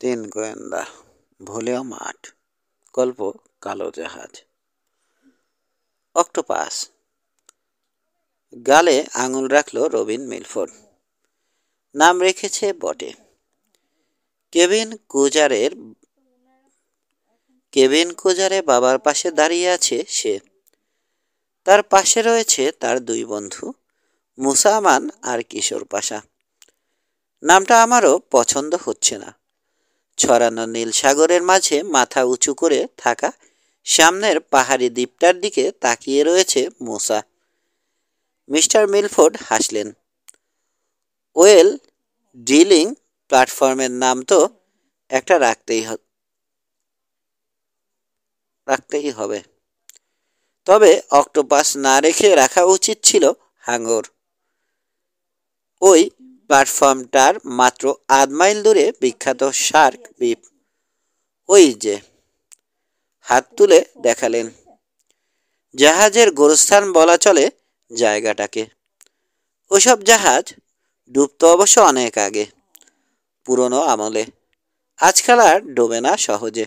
তিন গোয়েন্দা, ভলিউম ৮, গল্প কালো জাহাজ। অক্টোপাস। গালে আঙুল রাখল রবিন মিলফোর্ড। নাম রেখেছে বটে। কেভিন কুজারে বাবার পাশে দাঁড়িয়ে আছে সে। তার পাশে রয়েছে তার দুই বন্ধু, মুসা আমান আর কিশোর পাশা। নামটা আমারও পছন্দ হচ্ছে না। ছড়ানো নীল সাগরের মাঝে মাথা উঁচু করে থাকা সামনের পাহাড়ি দ্বীপটার দিকে তাকিয়ে রয়েছে মুসা। মিস্টার মিলফোর্ড হাসলেন। ওয়েল, ড্রিলিং প্ল্যাটফর্মের নাম তো একটা রাখতেই হবে। তবে অক্টোপাস না রেখে রাখা উচিত ছিল হাঙর। ওই প্ল্যাটফর্মটার মাত্র আধ মাইল দূরে বিখ্যাত শার্ক দ্বীপ। ওই যে। হাত তুলে দেখালেন। জাহাজের গোরস্থান বলা চলে জায়গাটাকে। ওসব জাহাজ ডুবতো অবশ্য অনেক আগে, পুরনো আমলে। আজকাল আর ডোবে না সহজে।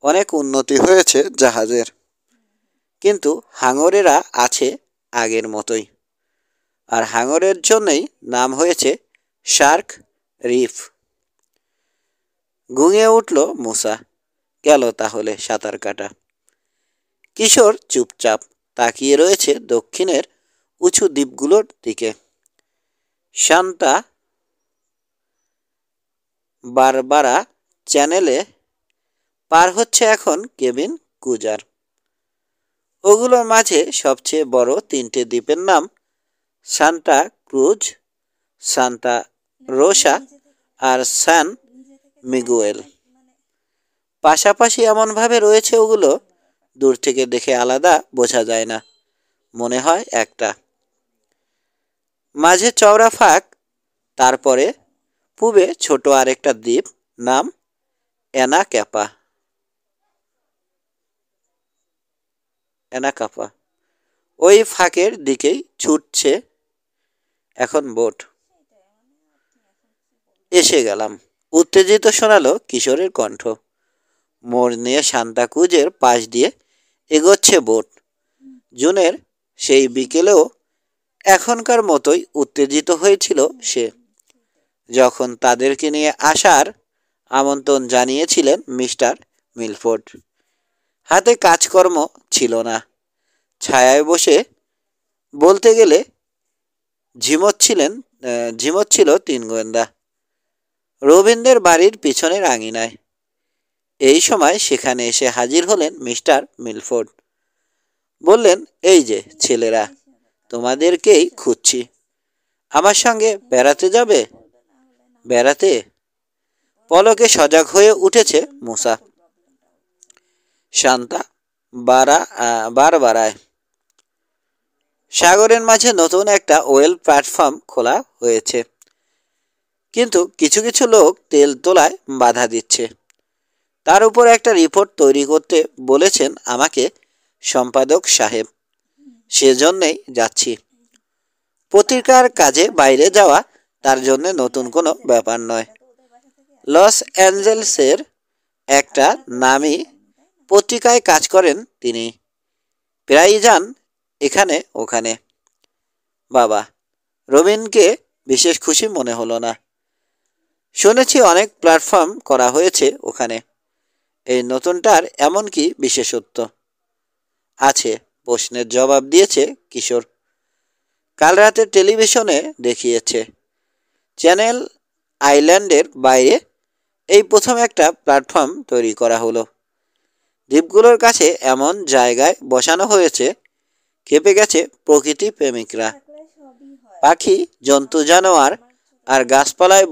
অনেক উন্নতি হয়েছে জাহাজের, কিন্তু হাঙরেরা আছে আগের মতোই। আর হাঙরের জন্যই নাম হয়েছে শার্ক রিফ। ঘুমিয়ে উঠল মুসা। গেল তাহলে সাঁতার কাটা। কিশোর চুপচাপ তাকিয়ে রয়েছে দক্ষিণের উঁচু দ্বীপগুলোর দিকে। শান্তা বারবারা চ্যানেলে পার হচ্ছে এখন কেভিন কুজার। ওগুলোর মাঝে সবচেয়ে বড় তিনটে দ্বীপের নাম সান্টা ক্রুজ, সান্তা রোসা আর সান মিগুয়েল। পাশাপাশি এমনভাবে রয়েছে ওগুলো, দূর থেকে দেখে আলাদা বোঝা যায় না, মনে হয় একটা। মাঝে চওড়া ফাঁক, তারপরে পূবে ছোট আরেকটা দ্বীপ, নাম এনাকাপা। ওই ফাঁকের দিকেই ছুটছে এখন বোট। এসে গেলাম, উত্তেজিত শোনালো কিশোরের কণ্ঠ। মোড় নিয়ে সান্তাক্রুজের পাশ দিয়ে এগোচ্ছে বোট। জুনের সেই বিকেলেও এখনকার মতোই উত্তেজিত হয়েছিল সে, যখন তাদেরকে নিয়ে আসার আমন্ত্রণ জানিয়েছিলেন মিস্টার মিলফোর্ড। হাতে কাজকর্ম ছিল না। ছায়ায় বসে বলতে গেলে ঝিমোচ্ছিল তিন গোয়েন্দা রবীন্দ্রের বাড়ির পিছনের আঙিনায়। এই সময় সেখানে এসে হাজির হলেন মিস্টার মিলফোর্ড। বললেন, এই যে ছেলেরা, তোমাদেরকেই খুঁজছি। আমার সঙ্গে বেড়াতে যাবে? বেড়াতে? পলকে সজাগ হয়ে উঠেছে মুসা। শান্তা বারবারায় সাগরের মাঝে নতুন একটা ওয়েল প্ল্যাটফর্ম খোলা হয়েছে, কিন্তু কিছু কিছু লোক তেল তোলায় বাধা দিচ্ছে। তার উপর একটা রিপোর্ট তৈরি করতে বলেছেন আমাকে সম্পাদক সাহেব। সেজন্যেই যাচ্ছি। পত্রিকার কাজে বাইরে যাওয়া তার জন্য নতুন কোনো ব্যাপার নয়। লস অ্যাঞ্জেলসের একটা নামী পত্রিকায় কাজ করেন তিনি। প্রায়ই যান এখানে ওখানে। বাবা, রবিনকে বিশেষ খুশি মনে হলো না। শুনেছি অনেক প্ল্যাটফর্ম করা হয়েছে ওখানে। এই নতুনটার এমন কি বিশেষত্ব আছে? প্রশ্নের জবাব দিয়েছে কিশোর। কাল রাতে টেলিভিশনে দেখিয়েছে। চ্যানেল আইল্যান্ডের বাইরে এই প্রথম একটা প্ল্যাটফর্ম তৈরি করা হলো। দ্বীপগুলোর কাছে এমন জায়গায় বসানো হয়েছে, খেপে গেছে প্রকৃতি প্রেমিকরা। পাখি, জন্তু জানোয়ার আর গাছপালায়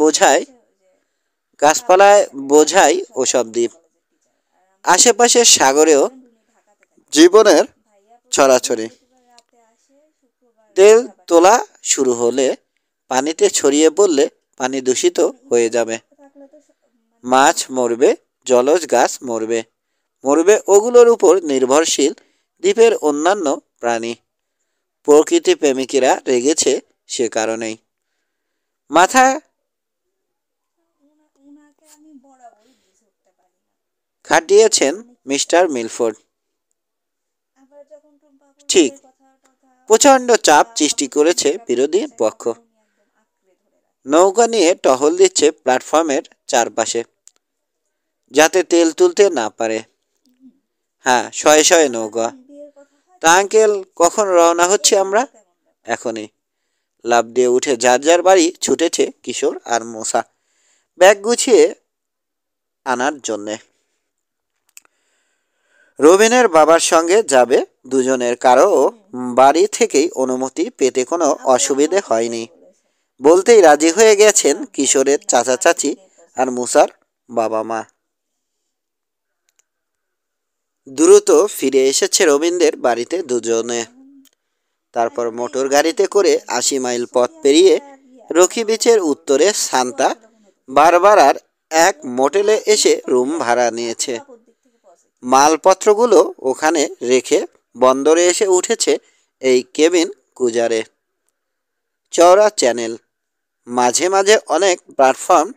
বোঝাই ওসব দ্বীপ। আশেপাশের সাগরেও জীবনের ছড়াছড়ি। তেল তোলা শুরু হলে, পানিতে ছড়িয়ে পড়লে পানি দূষিত হয়ে যাবে। মাছ মরবে, জলজ গাছ মরবে ওগুলোর উপর নির্ভরশীল দ্বীপের অন্যান্য প্রাণী। প্রকৃতি প্রেমিকেরা রেগেছে সে কারণেই। মাথা খাটিয়েছেন মিস্টার মিলফোর্ড। ঠিক প্রচণ্ড চাপ সৃষ্টি করেছে বিরোধী পক্ষ। নৌকা নিয়ে টহল দিচ্ছে প্ল্যাটফর্মের চারপাশে, যাতে তেল তুলতে না পারে। হ্যাঁ, শয়ে শয়ে নৌকা। তা আঙ্কেল, কখন রওনা হচ্ছি আমরা? এখনই। লাফ দিয়ে উঠে যার যার বাড়ি ছুটেছে কিশোর আর মোসা, ব্যাগ গুছিয়ে আনার জন্যে। রবিনের বাবার সঙ্গে যাবে দুজনের, কারো বাড়ি থেকেই অনুমতি পেতে কোনো অসুবিধে হয়নি। বলতেই রাজি হয়ে গেছেন কিশোরের চাচা চাচি আর মুসার বাবা মা। দ্রুত ফিরে এসেছে রবীন্দ্রের বাড়িতে দুজনে। তারপর মোটর গাড়িতে করে ৮০ মাইল পথ পেরিয়ে রকি বিচের উত্তরে সান্তা বারবারার এক মোটেলে এসে রুম ভাড়া নিয়েছে। মালপত্রগুলো ওখানে রেখে বন্দরে এসে উঠেছে এই কেবিন কুজারে। চওড়া চ্যানেল, মাঝে মাঝে অনেক প্ল্যাটফর্ম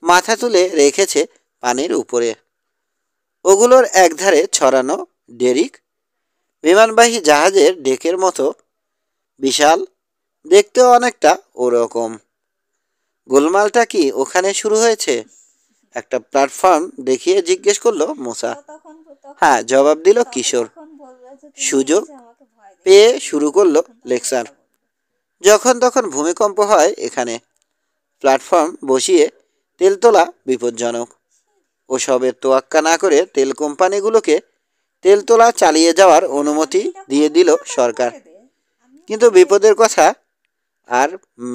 মাথা তুলে রেখেছে পানির উপরে। ওগুলোর একধারে ছড়ানো ডেরিক, বিমানবাহী জাহাজের ডেকের মতো বিশাল, দেখতেও অনেকটা ওরকম। গোলমালটা কি ওখানে শুরু হয়েছে? একটা প্ল্যাটফর্ম দেখিয়ে জিজ্ঞেস করলো মুসা। হ্যাঁ, জবাব দিল কিশোর। সুযোগ পেয়ে শুরু করলো লেকচার। যখন তখন ভূমিকম্প হয় এখানে। প্ল্যাটফর্ম বসিয়ে তেল তোলা বিপজ্জনক। ওসবের তোয়াক্কা না করে তেল কোম্পানিগুলোকে তেল তোলা চালিয়ে যাওয়ার অনুমতি দিয়ে দিল সরকার। কিন্তু বিপদের কথা আর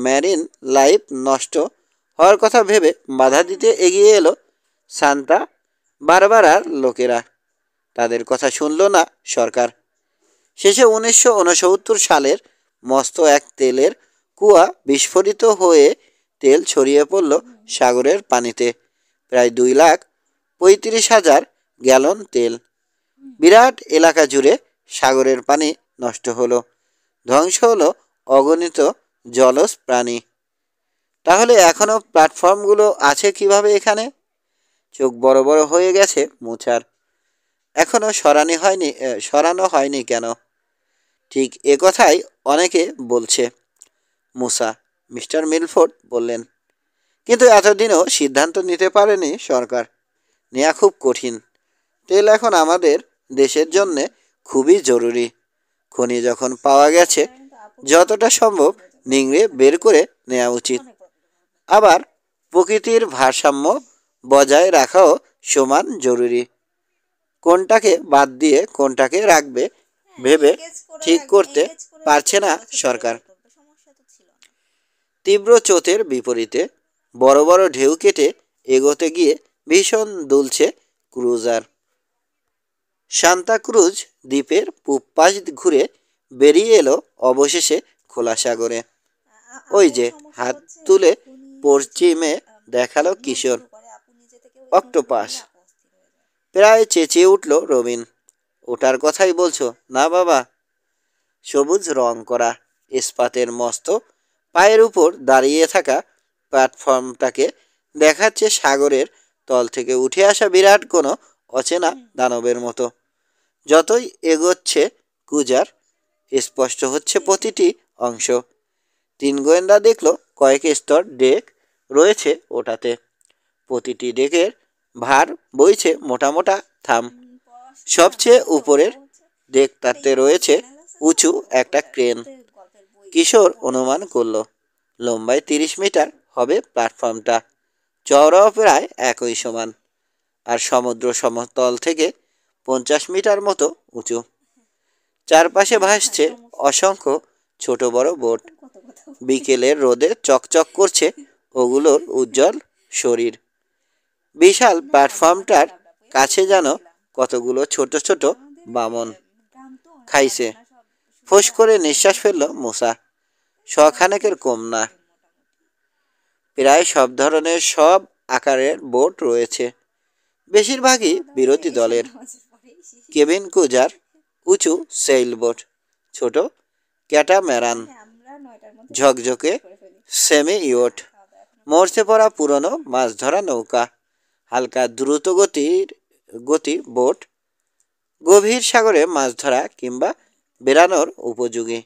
ম্যারিন লাইফ নষ্ট হওয়ার কথা ভেবে বাধা দিতে এগিয়ে এলো সান্তা বারবারার লোকেরা। তাদের কথা শুনল না সরকার। শেষে 1969 সালের মস্ত এক তেলের কুয়া বিস্ফোরিত হয়ে তেল ছড়িয়ে পড়ল সাগরের পানিতে। প্রায় 2,35,000 গ্যালন তেল। বিরাট এলাকা জুড়ে সাগরের পানি নষ্ট হলো, ধ্বংস হলো অগণিত জলজ প্রাণী। তাহলে এখনো প্ল্যাটফর্মগুলো আছে কিভাবে এখানে? চোখ বড় বড় হয়ে গেছে মুছার। এখনো সরানো হয়নি কেন? ঠিক এ কথাই অনেকে বলছে, মুসা মিস্টার মিলফোর্ড বললেন। কিন্তু এতদিনও সিদ্ধান্ত নিতে পারেনি সরকার। নেওয়া খুব কঠিন। তেল এখন আমাদের দেশের জন্যে খুবই জরুরি। খনি যখন পাওয়া গেছে, যতটা সম্ভব নিংড়ে বের করে নেওয়া উচিত। আবার প্রকৃতির ভারসাম্য বজায় রাখাও সমান জরুরি। কোনটাকে বাদ দিয়ে কোনটাকে রাখবে ভেবে ঠিক করতে পারছে না সরকার। তীব্র স্রোতের বিপরীতে বড় বড় ঢেউ কেটে এগোতে গিয়ে ভীষণ দুলছে ক্রুজার। সান্তা ক্রুজ দ্বীপের পূব পাশ ঘুরে বেরিয়ে এলো অবশেষে খোলা সাগরে। ওই যে হাত তুলে পশ্চিমে দেখালো কিশোর। অক্টোপাস। প্রায় চেঁচিয়ে উঠল রবিন। ওটার কথাই বলছো না বাবা? সবুজ রং করা ইস্পাতের মস্ত পায়ের উপর দাঁড়িয়ে থাকা প্ল্যাটফর্মটাকে দেখাচ্ছে সাগরের তল থেকে উঠে আসা বিরাট কোনো অচেনা দানবের মতো। যতই এগোচ্ছে কুজার, স্পষ্ট হচ্ছে প্রতিটি অংশ। 3 গোয়েন্দা দেখলো কয়েক স্তর ডেক রয়েছে ওটাতে। প্রতিটি ডেকের ভার বইছে মোটা মোটা থাম। সবচেয়ে উপরের ডেকটাতে রয়েছে উঁচু একটা ক্রেন। কিশোর অনুমান করলো লম্বায় 30 মিটার হবে প্ল্যাটফর্মটা, চওড়াও প্রায় একই সমান, আর সমুদ্র সমতল থেকে 50 মিটার মতো উঁচু। চারপাশে ভাসছে অসংখ্য ছোট বড় বোট। বিকেলের রোদে চকচক করছে ওগুলোর উজ্জ্বল শরীর। বিশাল প্ল্যাটফর্মটার কাছে যেন কতগুলো ছোট ছোট বামন খাইছে। ফোঁস করে নিঃশ্বাস ফেলল মুসা। শখানেকের কম না। প্রায় সব ধরনের, সব আকারের বোট রয়েছে। বেশিরভাগই বিরোধী দলের। কেবিন কুজার, উঁচু সেইল বোট, ছোট ক্যাটাম্যারান, ঝকঝকে সেমি ইয়ট, মরচে পড়া পুরনো মাছ ধরা নৌকা, হালকা দ্রুতগতির গতি বোট, গভীর সাগরে মাছ ধরা কিংবা বেড়ানোর উপযোগী।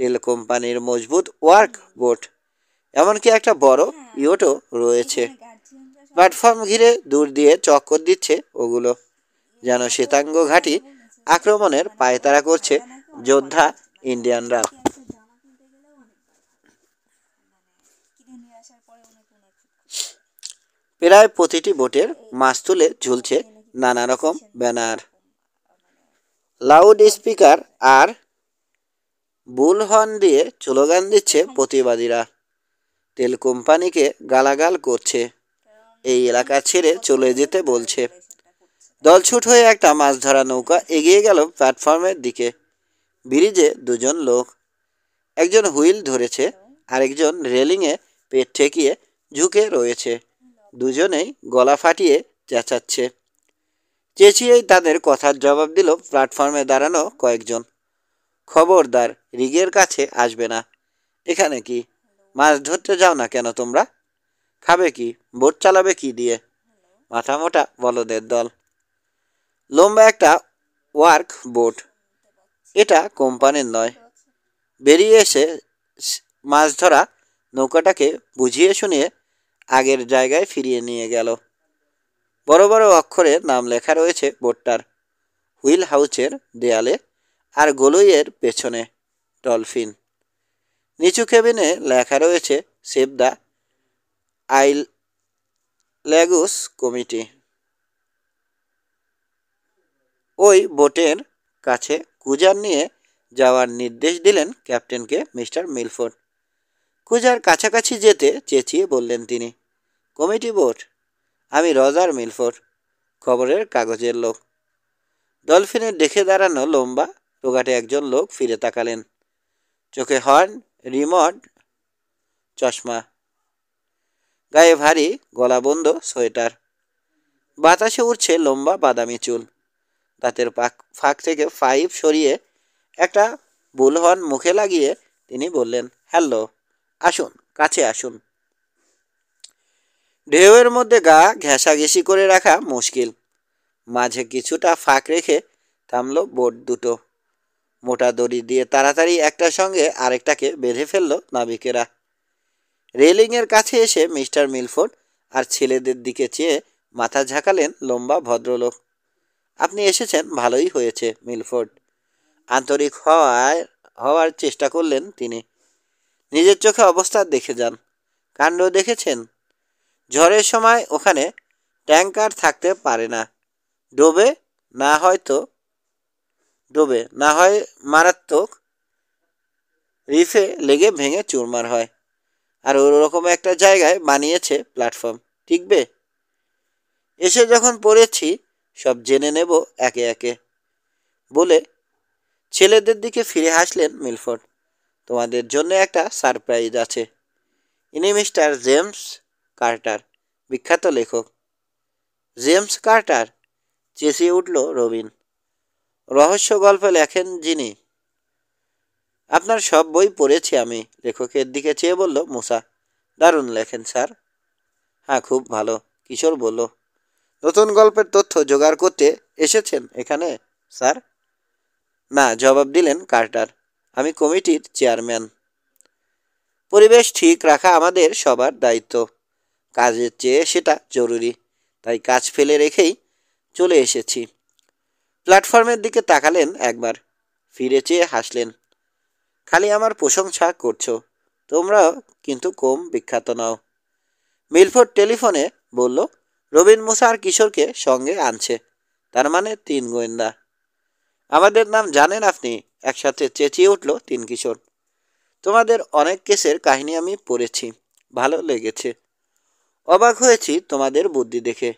তেল কোম্পানির মজবুত ওয়ার্ক বোট, এমনকি একটা বড় ইয়টও রয়েছে। প্ল্যাটফর্ম ঘিরে দূর দিয়ে চক্কর দিচ্ছে ওগুলো, যেন শ্বেতাঙ্গ ঘাঁটি আক্রমণের পায়তারা করছে যোদ্ধা ইন্ডিয়ানরা। প্রায় প্রতিটি বোটের মাস্তুলে ঝুলছে নানা রকম ব্যানার, লাউড স্পিকার আর বুলহর্ন দিয়ে স্লোগান দিচ্ছে প্রতিবাদীরা। তেল কোম্পানিকে গালাগাল করছে, এই এলাকা ছেড়ে চলে যেতে বলছে। দলছুট হয়ে একটা মাছ ধরা নৌকা এগিয়ে গেল প্ল্যাটফর্মের দিকে। ব্রিজে দুজন লোক, একজন হুইল ধরেছে, আরেকজন রেলিংয়ে পেট ঠেকিয়ে ঝুঁকে রয়েছে। দুজনেই গলা ফাটিয়ে চেঁচাচ্ছে। চেঁচিয়েই তাদের কথার জবাব দিল প্ল্যাটফর্মে দাঁড়ানো কয়েকজন। খবরদার, রিগের কাছে আসবে না। এখানে কি মাছ ধরতে যাও না কেন তোমরা? খাবে কি? বোট চালাবে কি দিয়ে? মাথা মোটা বলদের দল। লম্বা একটা ওয়ার্ক বোট, এটা কোম্পানির নয়। বেরিয়ে এসে মাছ ধরা নৌকাটাকে বুঝিয়ে শুনিয়ে আগের জায়গায় ফিরিয়ে নিয়ে গেল। বড় বড় অক্ষরে নাম লেখা রয়েছে বোটটার, হুইল হাউসের দেয়ালে আর গলুইয়ের পেছনে ডলফিন। নিচু কেবিনে লেখা রয়েছে সেভ দ্য আইল ল্যাগুস কমিটি। ওই বোটের কাছে কুজার নিয়ে যাওয়ার নির্দেশ দিলেন ক্যাপ্টেনকে মিস্টার মিলফোর্ড। কুজার কাছাকাছি যেতে চেঁচিয়ে বললেন তিনি, কমিটি বোট, আমি রজার মিলফোর্ড, খবরের কাগজের লোক। ডলফিনের দেখে দাঁড়ানো লম্বা রোগাটে একজন লোক ফিরে তাকালেন। চোখে হর্ন রিমড চশমা, গায়ে ভারী গলাবন্ধ সোয়েটার, বাতাসে উঠছে লম্বা বাদামি চুল। দাঁতের ফাঁক থেকে পাইপ সরিয়ে একটা বুলহর্ন মুখে লাগিয়ে তিনি বললেন, হ্যালো, আসুন, কাছে আসুন। ঢেউয়ের মধ্যে গা ঘেঁষাঘেঁষি করে রাখা মুশকিল। মাঝে কিছুটা ফাঁক রেখে থামল বোট দুটো। মোটা দড়ি দিয়ে তাড়াতাড়ি একটার সঙ্গে আরেকটাকে বেঁধে ফেলল নাবিকেরা। রেলিংয়ের কাছে এসে মিস্টার মিলফোর্ড আর ছেলেদের দিকে চেয়ে মাথা ঝাঁকালেন লম্বা ভদ্রলোক। আপনি এসেছেন, ভালোই হয়েছে মিলফোর্ড। আন্তরিক হওয়ার চেষ্টা করলেন তিনি। নিজের চোখে অবস্থা দেখে যান। কাণ্ড দেখেছেন? ঝড়ের সময় ওখানে ট্যাঙ্কার থাকতে পারে না, ডোবে না হয় মারাত্মক রিফে লেগে ভেঙে চুরমার হয়। আর ওরকম একটা জায়গায় বানিয়েছে প্ল্যাটফর্ম, টিকবে? এসে যখন পড়েছি সব জেনে নেব একে একে বলে ছেলেদের দিকে ফিরে হাসলেন মিলফোর্ড। তোমাদের জন্য একটা সারপ্রাইজ আছে। ইনি মিস্টার জেমস কার্টার, বিখ্যাত লেখক। James Carter? চেঁচিয়ে উঠল রবিন। রহস্য গল্প লেখেন যিনি? আপনার সব বই পড়েছি আমি, লেখকের দিকে চেয়ে বলল মুসা। দারুণ লেখেন স্যার। হ্যাঁ, খুব ভালো, কিশোর বলল। নতুন গল্পের তথ্য জোগাড় করতে এসেছেন এখানে স্যার? না, জবাব দিলেন কার্টার, আমি কমিটির চেয়ারম্যান। পরিবেশ ঠিক রাখা আমাদের সবার দায়িত্ব। কাজের চেয়ে সেটা জরুরি, তাই কাজ ফেলে রেখেই চলে এসেছি। প্ল্যাটফর্মের দিকে তাকালেন একবার, ফিরে চেয়ে হাসলেন। খালি আমার প্রশংসা করছো, তোমরাও কিন্তু কম বিখ্যাত নও। মিলফোর্ড টেলিফোনে বলল, রবিন মুসা আর কিশোরকে সঙ্গে আনছে, তার মানে 3 গোয়েন্দা। আমাদের নাম জানেন আপনি? একসাথে চেঁচিয়ে উঠল 3 কিশোর। তোমাদের অনেক কেসের কাহিনী আমি পড়েছি, ভালো লেগেছে। অবাক হয়েছি তোমাদের বুদ্ধি দেখে,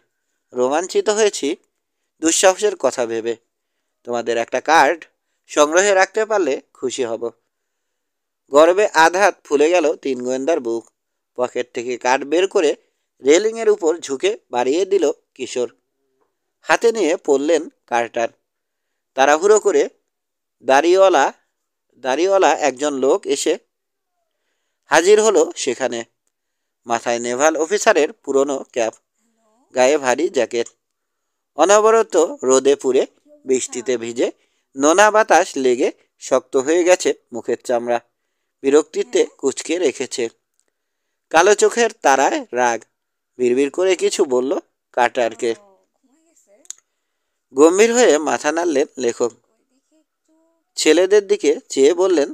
রোমাঞ্চিত হয়েছি দুঃসাহসের কথা ভেবে। তোমাদের একটা কার্ড সংগ্রহে রাখতে পারলে খুশি হব। গর্বে আধা ফুলে গেল 3 গোয়েন্দার বুক। পকেট থেকে কার্ড বের করে রেলিংয়ের উপর ঝুঁকে বাড়িয়ে দিল কিশোর। হাতে নিয়ে পড়লেন কার্টার। তাড়াহুড়ো করে দাড়িওয়ালা একজন লোক এসে হাজির হলো সেখানে। মাথায় নেভাল অফিসারের পুরনো ক্যাপ, গায়ে ভারী জ্যাকেট, অনবরত রোদে পুড়ে বৃষ্টিতে ভিজে নোনা বাতাস লেগে শক্ত হয়ে গেছে মুখের চামড়া, বিরক্তিতে কুঁচকে রেখেছে। কালো চোখের তারায় রাগ, বিড়বিড় করে কিছু বলল কার্টারকে। গম্ভীর হয়ে মাথা নাড়লেন লেখক। ছেলেদের দিকে চেয়ে বললেন,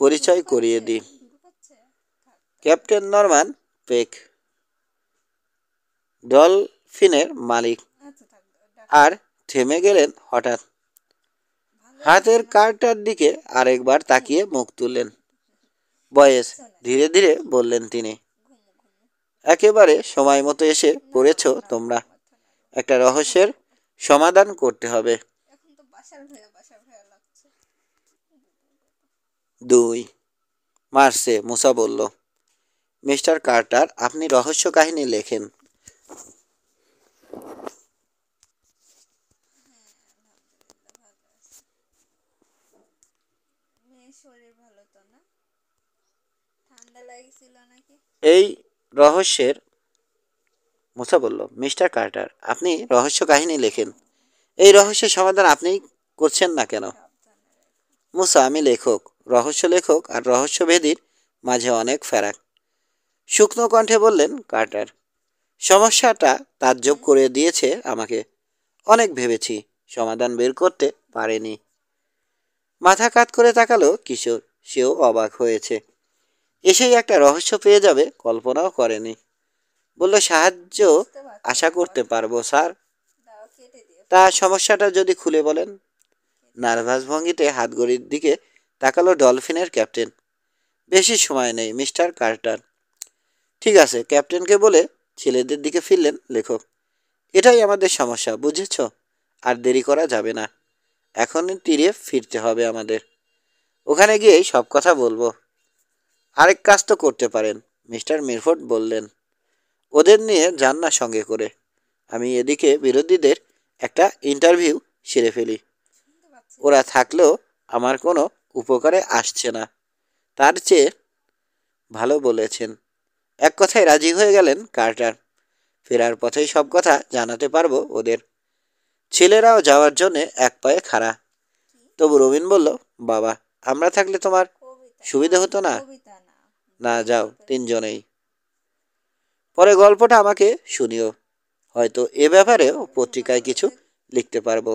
পরিচয় করিয়ে দিই, ক্যাপ্টেন নরম্যান পেক, ডলফিনের মালিক। আর থেমে গেলেন হঠাৎ। হাতের কার্ডটার দিকে আরেকবার তাকিয়ে মুখ তুললেন। বয়েস, ধীরে ধীরে বললেন তিনি, একেবারে সময় মতো এসে পড়েছ তোমরা। একটা রহস্যের সমাধান করতে হবে। 2 মার্চে মুসা বলল, মিস্টার কার্টার, আপনি রহস্য কাহিনী লেখেন। এই রহস্যের মুসা বলল, মিস্টার কার্টার, আপনি রহস্য কাহিনী লেখেন। এই রহস্যের সমাধান আপনি করছেন না কেন? মুসা, আমি লেখক। রহস্য লেখক আর রহস্যভেদীর মাঝে অনেক ফারাক। শুকনো কণ্ঠে বললেন কার্টার। সমস্যাটা তাজ্জব করে দিয়েছে আমাকে। অনেক ভেবেছি, সমাধান বের করতে পারেনি। মাথা কাত করে তাকালো কিশোর। সেও অবাক হয়েছে। এসেই একটা রহস্য পেয়ে যাবে কল্পনাও করেনি। বলল, সাহায্য আশা করতে পারবো স্যার। তা সমস্যাটা যদি খুলে বলেন। নার্ভাস ভঙ্গিতে হাতঘড়ির দিকে তাকালো ডলফিনের ক্যাপ্টেন। বেশি সময় নেই মিস্টার কার্টার। ঠিক আছে, ক্যাপ্টেনকে বলে ছেলেদের দিকে ফিরলেন লেখক। এটাই আমাদের সমস্যা, বুঝেছ? আর দেরি করা যাবে না। এখনই তীরে ফিরতে হবে আমাদের। ওখানে গিয়েই সব কথা বলবো। আরেক কাজ তো করতে পারেন, মিস্টার মিরফোর্ড বললেন। ওদের নিয়ে যান না সঙ্গে করে। আমি এদিকে বিরোধীদের একটা ইন্টারভিউ সেরে ফেলি। ওরা থাকলেও আমার কোনো উপকারে আসছে না। তার চেয়ে ভালো বলেছেন। এক কথায় রাজি হয়ে গেলেন কার্টার। ফেরার পথেই সব কথা জানাতে পারবো ওদের। ছেলেরাও যাওয়ার জন্যে এক পায়ে খাড়া। তবু রবিন বলল, বাবা, আমরা থাকলে তোমার সুবিধা হতো না? না, যাও তিনজনেই। পরে গল্পটা আমাকে শুনিও। হয়তো এ ব্যাপারেও পত্রিকায় কিছু লিখতে পারবো।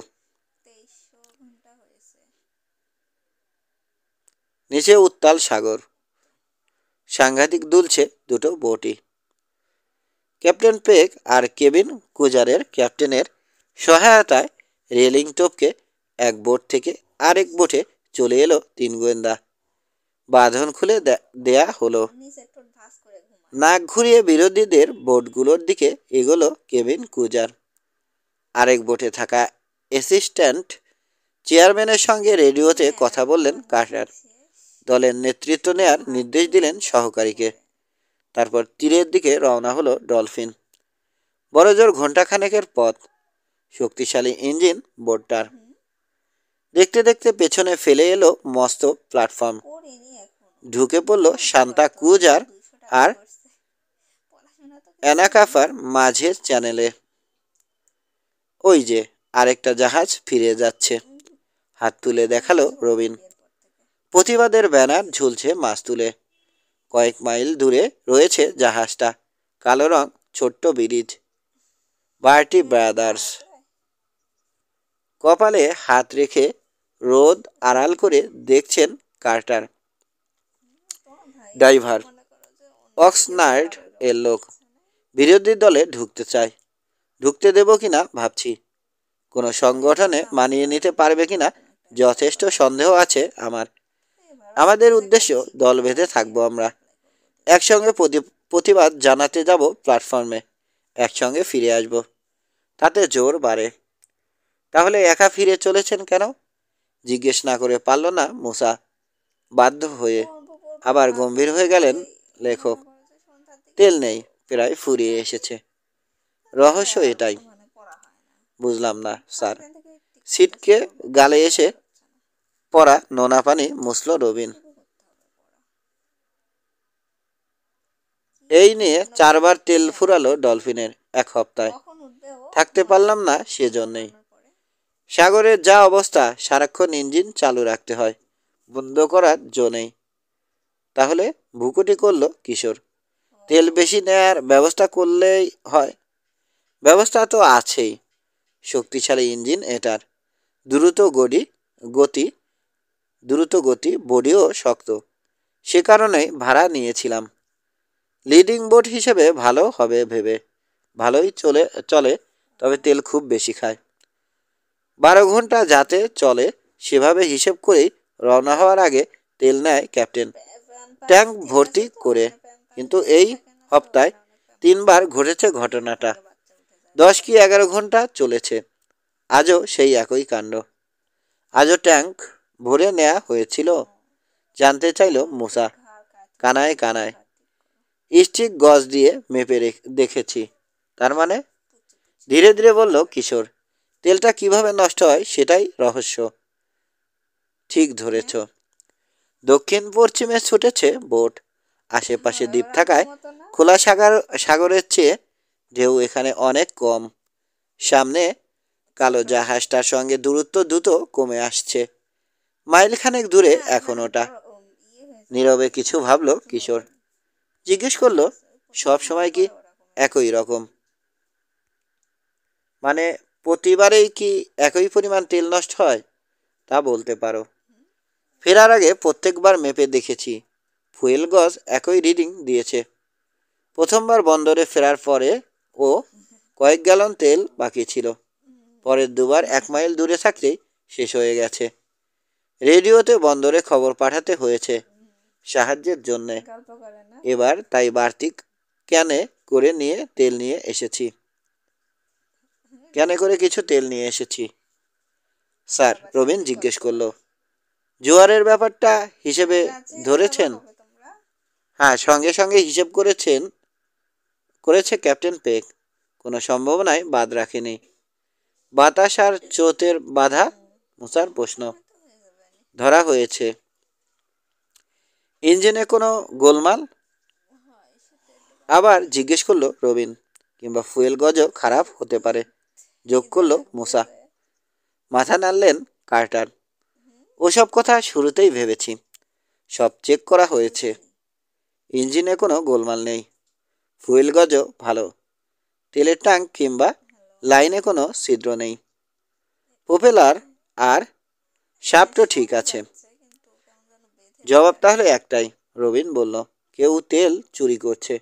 নিচে উত্তাল সাগর। সাংঘাতিক দুলছে দুটো বোটই। ক্যাপ্টেন পেক আর কেবিন কুজারের ক্যাপ্টেনের সহায়তায় রেলিং টপকে এক বোট থেকে আরেক বোটে চলে এলো 3 গোয়েন্দা। বাঁধন খুলে দেয়া হলো। নাক ঘুরিয়ে বিরোধীদের বোটগুলোর দিকে এগোলো কেবিন কুজার। আরেক বোটে থাকা অ্যাসিস্ট্যান্ট চেয়ারম্যানের সঙ্গে রেডিওতে কথা বললেন কার্টার। দলের নেতৃত্ব নেয়ার নির্দেশ দিলেন সহকারীকে। তারপর তীরের দিকে রওনা হলো ডলফিন। বড়জোর ঘণ্টাখানেকের পথ। শক্তিশালী ইঞ্জিন বোটটার। দেখতে দেখতে পেছনে ফেলে এলো মস্ত প্ল্যাটফর্ম। ঢুকে পড়ল শান্তা কুজার আর অ্যানাকাফার মাঝের চ্যানেলে। ওই যে আরেকটা জাহাজ ফিরে যাচ্ছে। হাত তুলে দেখালো রবিন। প্রতিবাদের ব্যানার ঝুলছে মাস্তুলে। কয়েক মাইল দূরে রয়েছে জাহাজটা। কালো রং, ছোট্ট ব্রিজ। বার্টি ব্রাদার্স। কপালে হাত রেখে রোদ আড়াল করে দেখছেন কার্টার। ড্রাইভার অক্সনার্ড এর লোক। বিরোধী দলে ঢুকতে চায়। ঢুকতে দেব কিনা ভাবছি। কোনো সংগঠনে মানিয়ে নিতে পারবে কিনা যথেষ্ট সন্দেহ আছে আমার। আমাদের উদ্দেশ্য দল বেঁধে থাকবো আমরা। একসঙ্গে প্রতিবাদ জানাতে যাব প্ল্যাটফর্মে। একসঙ্গে ফিরে আসব। তাতে জোর বাড়ে। তাহলে একা ফিরে চলেছেন কেন? জিজ্ঞেস না করে পারল না মুসা। বাধ্য হয়ে। আবার গম্ভীর হয়ে গেলেন লেখক। তেল নেই, প্রায় ফুরিয়ে এসেছে। রহস্য এটাই। বুঝলাম না স্যার। সিটকে গালে এসে পড়া নোনা পানি মুছল রবিন। এই নিয়ে 4 বার তেল ফুরালো ডলফিনের 1 হপ্তায়। থাকতে পারলাম না সেজন্যই। সাগরের যা অবস্থা, সারাক্ষণ ইঞ্জিন চালু রাখতে হয়, বন্ধ করার জো নেই। তাহলে ভুকুটি করল কিশোর। তেল বেশি নেয়ার ব্যবস্থা করলেই হয়। ব্যবস্থা তো আছেই, শক্তিশালী ইঞ্জিন এটার, দ্রুত গতি গতি দ্রুত গতি, বডিও শক্ত। সে কারণেই ভাড়া নিয়েছিলাম। লিডিং বোট হিসেবে ভালো হবে ভেবে। ভালোই চলে, তবে তেল খুব বেশি খায়। 12 ঘন্টা যাতে চলে সেভাবে হিসেব করেই রওনা হওয়ার আগে তেল নেয় ক্যাপ্টেন, ট্যাঙ্ক ভর্তি করে। কিন্তু এই হপ্তায় 3বার ঘটেছে ঘটনাটা। 10 কি 11 ঘন্টা চলেছে, আজও সেই একই কাণ্ড। আজও ট্যাঙ্ক ভরে নেওয়া হয়েছিল? জানতে চাইল মুসা কানায় কানায়। স্টিক গজ দিয়ে মেপে দেখেছি। তার মানে? ধীরে ধীরে বলল কিশোর। তেলটা কিভাবে নষ্ট হয় সেটাই রহস্য। ঠিক ধরেছ। দক্ষিণ পশ্চিমে ছুটেছে বোট। আশেপাশে দ্বীপ থাকায় খোলা সাগরের চেয়ে ঢেউ এখানে অনেক কম। সামনে কালো জাহাজটার সঙ্গে দূরত্ব দ্রুত কমে আসছে। মাইলখানেক দূরে এখন ওটা। নীরবে কিছু ভাবল কিশোর। জিজ্ঞেস করলো, সব সময় কি একই রকম? মানে প্রতিবারেই কি একই পরিমাণ তেল নষ্ট হয়? তা বলতে পারো। ফেরার আগে প্রত্যেকবার মেপে দেখেছি, ফুয়েল গজ একই রিডিং দিয়েছে। প্রথমবার বন্দরে ফেরার পরে ও কয়েক গ্যালন তেল বাকি ছিল। পরের দুবার 1 মাইল দূরে থাকতেই শেষ হয়ে গেছে। রেডিওতে বন্দরে খবর পাঠাতে হয়েছে সাহায্যের জন্যে। এবার তাই বাড়তি ক্যানে করে কিছু তেল নিয়ে এসেছি। স্যার, রবিন জিজ্ঞেস করলো, জোয়ারের ব্যাপারটা হিসেবে ধরেছেন? হ্যাঁ, সঙ্গে সঙ্গে হিসেব করেছে ক্যাপ্টেন পেক। কোনো সম্ভাবনায় বাদ রাখেনি। বাতাস আর চোতের বাধা? মুসার প্রশ্ন। ধরা হয়েছে। ইঞ্জিনে কোনো গোলমাল? আবার জিজ্ঞেস করলো রবিন। কিংবা ফুয়েল গজও খারাপ হতে পারে, যোগ করলো মুসা। মাথা নাড়লেন কার্টার। ওসব কথা শুরুতেই ভেবেছি। সব চেক করা হয়েছে। ইঞ্জিনে কোনো গোলমাল নেই। ফুয়েল গজও ভালো। তেলের ট্যাঙ্ক কিংবা লাইনে কোনো ছিদ্র নেই। প্রোপেলার আর শাফটও ঠিক আছে। জবাব তাহলে একটাই, রবিন বলল, কেউ তেল চুরি করছে।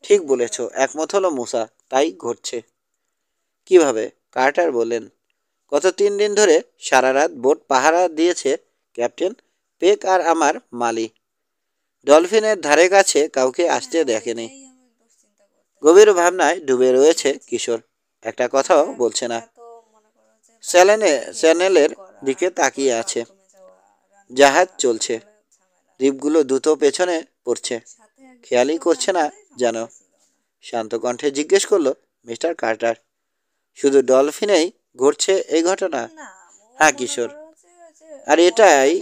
ঠিক বলেছ, একমত হলো মুসা। তাই ঘটছে। কিভাবে? কার্টার বললেন, গত 3 দিন ধরে সারা রাত বোট পাহারা দিয়েছে ক্যাপ্টেন পেক আর আমার মালি। ডলফিনের ধারে কাছে কাউকে আসতে দেখেনি। গভীর ভাবনায় ডুবে রয়েছে কিশোর। একটা কথাও বলছে না। চ্যানেলের দিকে তাকিয়ে আছে। জাহাজ চলছে। দ্বীপগুলো দ্রুত পেছনে পড়ছে। খেয়ালই করছে না যেন। শান্ত কণ্ঠে জিজ্ঞেস করলো মিস্টার কার্টার, শুধু ডলফিনেই ঘটছে এই ঘটনা? হ্যাঁ কিশোর, আর এটাই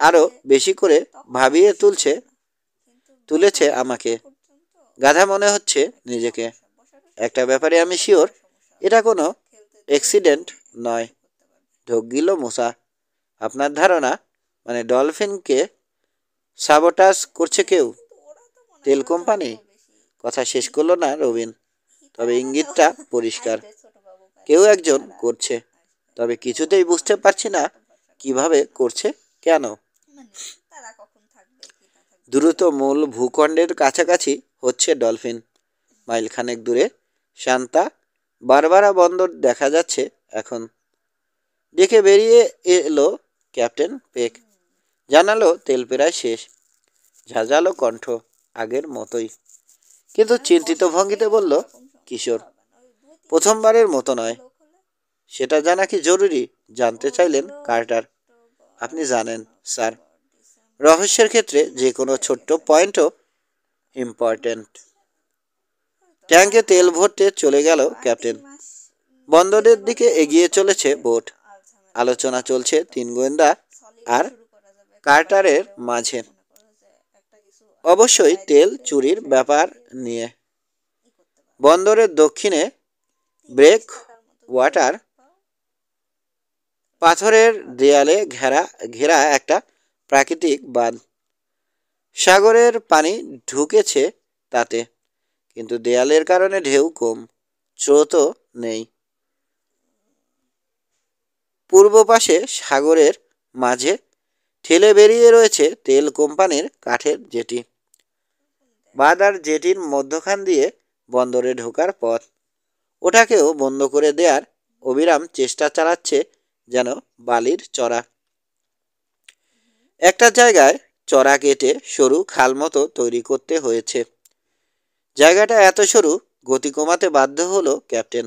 আরো বেশি করে ভাবিয়ে তুলেছে আমাকে। গাধা মনে হচ্ছে নিজেকে। একটা ব্যাপারে আমি শিওর, এটা কোনো অ্যাক্সিডেন্ট নয়। ঢোক গিল মুসা। আপনার ধারণা মানে ডলফিনকে সাবোটাজ করছে কেউ? তেল কোম্পানি? কথা শেষ করলো না রবিন। তবে ইঙ্গিতটা পরিষ্কার, কেউ একজন করছে। তবে কিছুতেই বুঝতে পারছি না কিভাবে করছে, কেন। দ্রুত মূল ভূখণ্ডের কাছাকাছি হচ্ছে ডলফিন। মাইলখানেক দূরে শান্তা বারবারা বন্দর দেখা যাচ্ছে এখন। দেখে বেরিয়ে এলো ক্যাপ্টেন পেক। জানালো তেল প্রায় শেষ। ঝাঁঝালো কণ্ঠ, আগের মতোই, কিন্তু চিন্তিত ভঙ্গিতে বলল কিশোর, প্রথমবারের মতো নয়। সেটা জানা কি জরুরি? জানতে চাইলেন কার্টার। আপনি জানেন স্যার, রহস্যের ক্ষেত্রে যে কোনো ছোট্ট পয়েন্টও ইম্পর্ট্যান্ট। ট্যাঙ্কে তেল ভরতে চলে গেল ক্যাপ্টেন। বন্দরের দিকে এগিয়ে চলেছে বোট। আলোচনা চলছে 3 গোয়েন্দা আর কার্টারের মাঝে। অবশ্যই তেল চুরির ব্যাপার নিয়ে। বন্দরের দক্ষিণে ব্রেক ওয়াটার পাথরের দেয়ালে ঘেরা একটা প্রাকৃতিক বাঁধ। সাগরের পানি ঢুকেছে তাতে, কিন্তু দেয়ালের কারণে ঢেউ কম, স্রোতও নেই। পূর্ব পাশে সাগরের মাঝে ঠেলে বেরিয়ে রয়েছে তেল কোম্পানির কাঠের জেটি। বাঁধ আর জেটির মধ্যখান দিয়ে বন্দরে ঢোকার পথ। ওটাকেও বন্ধ করে দেয়ার অবিরাম চেষ্টা চালাচ্ছে যেন বালির চড়া। একটা জায়গায় চড়া কেটে সরু খাল মতো তৈরি করতে হয়েছে। জায়গাটা এত সরু, গতি কমাতে বাধ্য হলো ক্যাপ্টেন।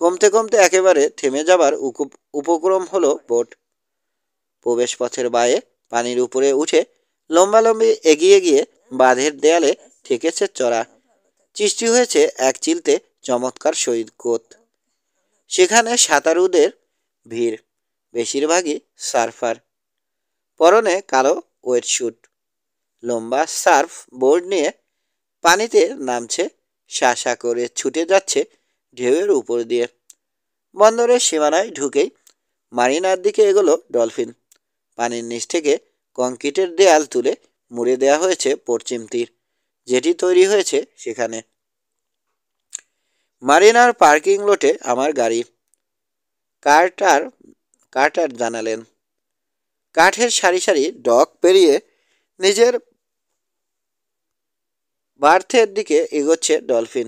কমতে কমতে একেবারে থেমে যাবার উপক্রম হলো বোট। প্রবেশপথের বায়ে পানির উপরে উঠে লম্বালম্বি এগিয়ে গিয়ে বাঁধের দেয়ালে ঠেকেছে চড়া। সৃষ্টি হয়েছে এক চিলতে চমৎকার সৈকত। সেখানে সাঁতারুদের ভিড়, বেশিরভাগই সার্ফার। পরনে কালো ওয়েটস্যুট, লম্বা সার্ফ বোর্ড নিয়ে পানিতে নামছে, শাঁসা করে ছুটে যাচ্ছে ঢেউয়ের উপর দিয়ে। বন্দরের সীমানায় ঢুকেই মারিনার দিকে এগোলো ডলফিন। পানির নিচ থেকে কংক্রিটের দেয়াল তুলে মুড়ে দেওয়া হয়েছে পশ্চিম তীর, যেটি তৈরি হয়েছে সেখানে। মারিনার পার্কিং লটে আমার গাড়ি, কার্টার জানালেন। কাঠের সারি সারি ডক পেরিয়ে নিজের বার্থের দিকে এগোচ্ছে ডলফিন।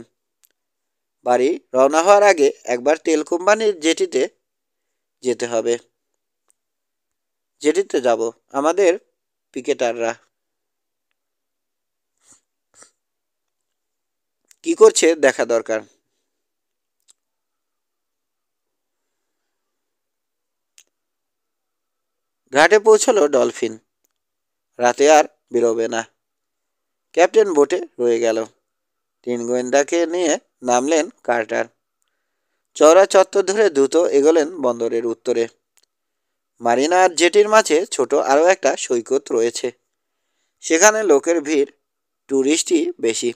বাড়ি রওনা হওয়ার আগে একবার তেল কোম্পানির যেতে হবে। জেটিতে যাব, আমাদের পিকেটাররা কি করছে দেখা দরকার। ঘাটে পৌঁছলো ডলফিন। রাতে আর বেরোবে না। ক্যাপ্টেন বোটে রয়ে গেল। 3 গোয়েন্দাকে নিয়ে নামলেন কার্টার। চওড়া চত্বর ধরে দ্রুত এগোলেন বন্দরের উত্তরে। মারিনা আর জেটির মাঝে ছোট আরও একটা সৈকত রয়েছে। সেখানে লোকের ভিড়, ট্যুরিস্টই বেশি।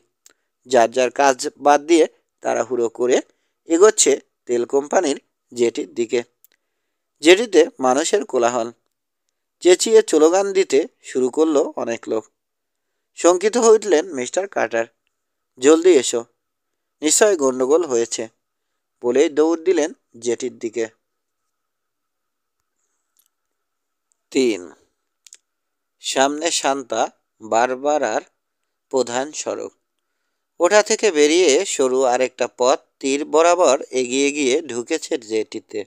যার যার কাজ বাদ দিয়ে তাড়াহুড়ো করে এগোচ্ছে তেল কোম্পানির জেটির দিকে। জেটিতে মানুষের কোলাহল। চেঁচিয়ে স্লোগান দিতে শুরু করলো অনেক লোক। শঙ্কিত হয়ে উঠলেন মিস্টার কার্টার। জলদি এসো, নিশ্চয় গন্ডগোল হয়েছে বলেই দৌড় দিলেন জেটির দিকে। 3 সামনে শান্তা বারবারার প্রধান সড়ক। ওটা থেকে বেরিয়ে সরু আরেকটা পথ তীর বরাবর এগিয়ে গিয়ে ঢুকেছে জেটিতে।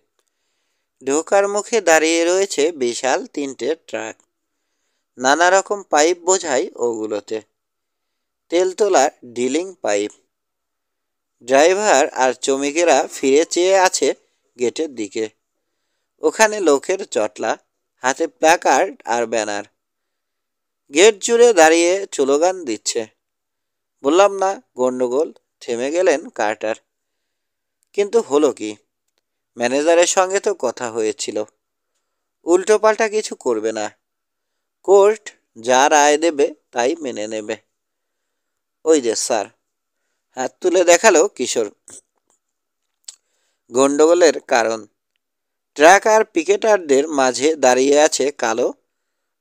ঢোকার মুখে দাঁড়িয়ে রয়েছে বিশাল 3টে ট্রাক। নানা রকম পাইপ বোঝাই ওগুলোতে, তেল তোলার ডিলিং পাইপ। ড্রাইভার আর শ্রমিকেরা ফিরে চেয়ে আছে গেটের দিকে। ওখানে লোকের জটলা, হাতে প্ল্যাকার্ড আর ব্যানার। গেট জুড়ে দাঁড়িয়ে স্লোগান দিচ্ছে। বললাম না গন্ডগোল, থেমে গেলেন কার্টার। কিন্তু হলো কি? ম্যানেজারের সঙ্গে তো কথা হয়েছিল, উল্টোপাল্টা কিছু করবে না। কোর্ট যা রায় দেবে তাই মেনে নেবে। ওই যে স্যার, হাত তুলে দেখালো কিশোর। গন্ডগোলের কারণ, ট্রাক আর পিকেটারদের মাঝে দাঁড়িয়ে আছে কালো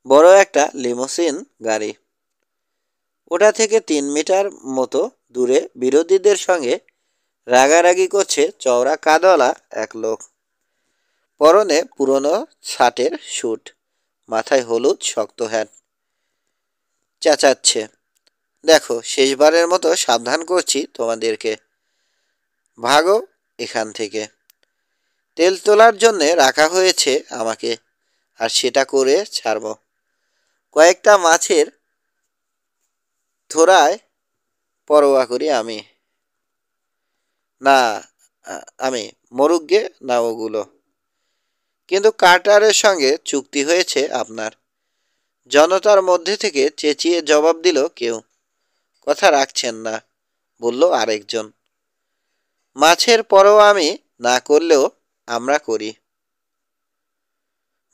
বড় একটা লিমোসিন গাড়ি। ওটা থেকে 3 মিটার মতো দূরে বিরোধীদের সঙ্গে রাগারাগি করছে চওড়া কাঁধওয়ালা এক লোক। পরনে পুরনো শার্টের স্যুট, মাথায় হলুদ শক্ত হ্যাট। চেঁচাচ্ছে, দেখো শেষবারের মতো সাবধান করছি তোমাদেরকে, ভাগো এখান থেকে। তেল তোলার জন্যে রাখা হয়েছে আমাকে, আর সেটা করে ছাড়ব। কয়েকটা মাছের থোড়ায় পরোয়া করি আমি না, আমি মরুগ্গে না ওগুলো। কিন্তু কার্টারের সঙ্গে চুক্তি হয়েছে আপনার। জনতার মধ্যে থেকে চেঁচিয়ে জবাব দিল কেউ। কথা রাখছেন না, বলল আরেকজন। মাছের পরোয়া আমি না করলেও আমরা করি।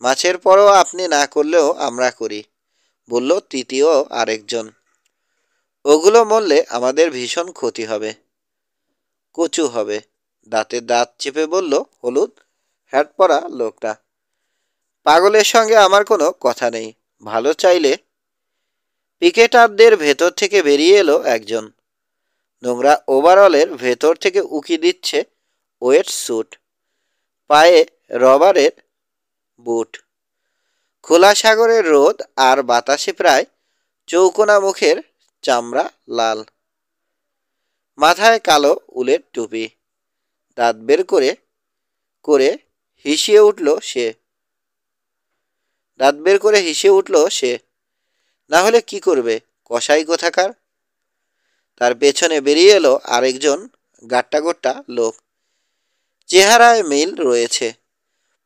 মাছের পরোয়া আপনি না করলেও আমরা করি, বলল তৃতীয় আরেকজন। ওগুলো মরলে আমাদের ভীষণ ক্ষতি হবে, কচু হবে, দাঁতে দাঁত চেপে বলল হলুদ হ্যাট পরা লোকটা। পাগলের সঙ্গে আমার কোনো কথা নেই। ভালো চাইলে। পিকেটারদের ভেতর থেকে বেরিয়ে এলো একজন। নোংরা ওভারঅলের ভেতর থেকে উকি দিচ্ছে ওয়েট স্যুট, পায়ে রবারের বুট। খোলা সাগরের রোদ আর বাতাসে প্রায় চৌকোনা মুখের চামড়া লাল। মাথায় কালো উলের টুপি। দাঁত বের করে করে হিসিয়ে উঠল সে। দাঁত বের করে হিসিয়ে উঠল সে। না হলে কি করবে কসাই কোথাকার। তার পেছনে বেরিয়ে এলো আরেকজন গাট্টাগোট্টা লোক। চেহারায় মিল রয়েছে,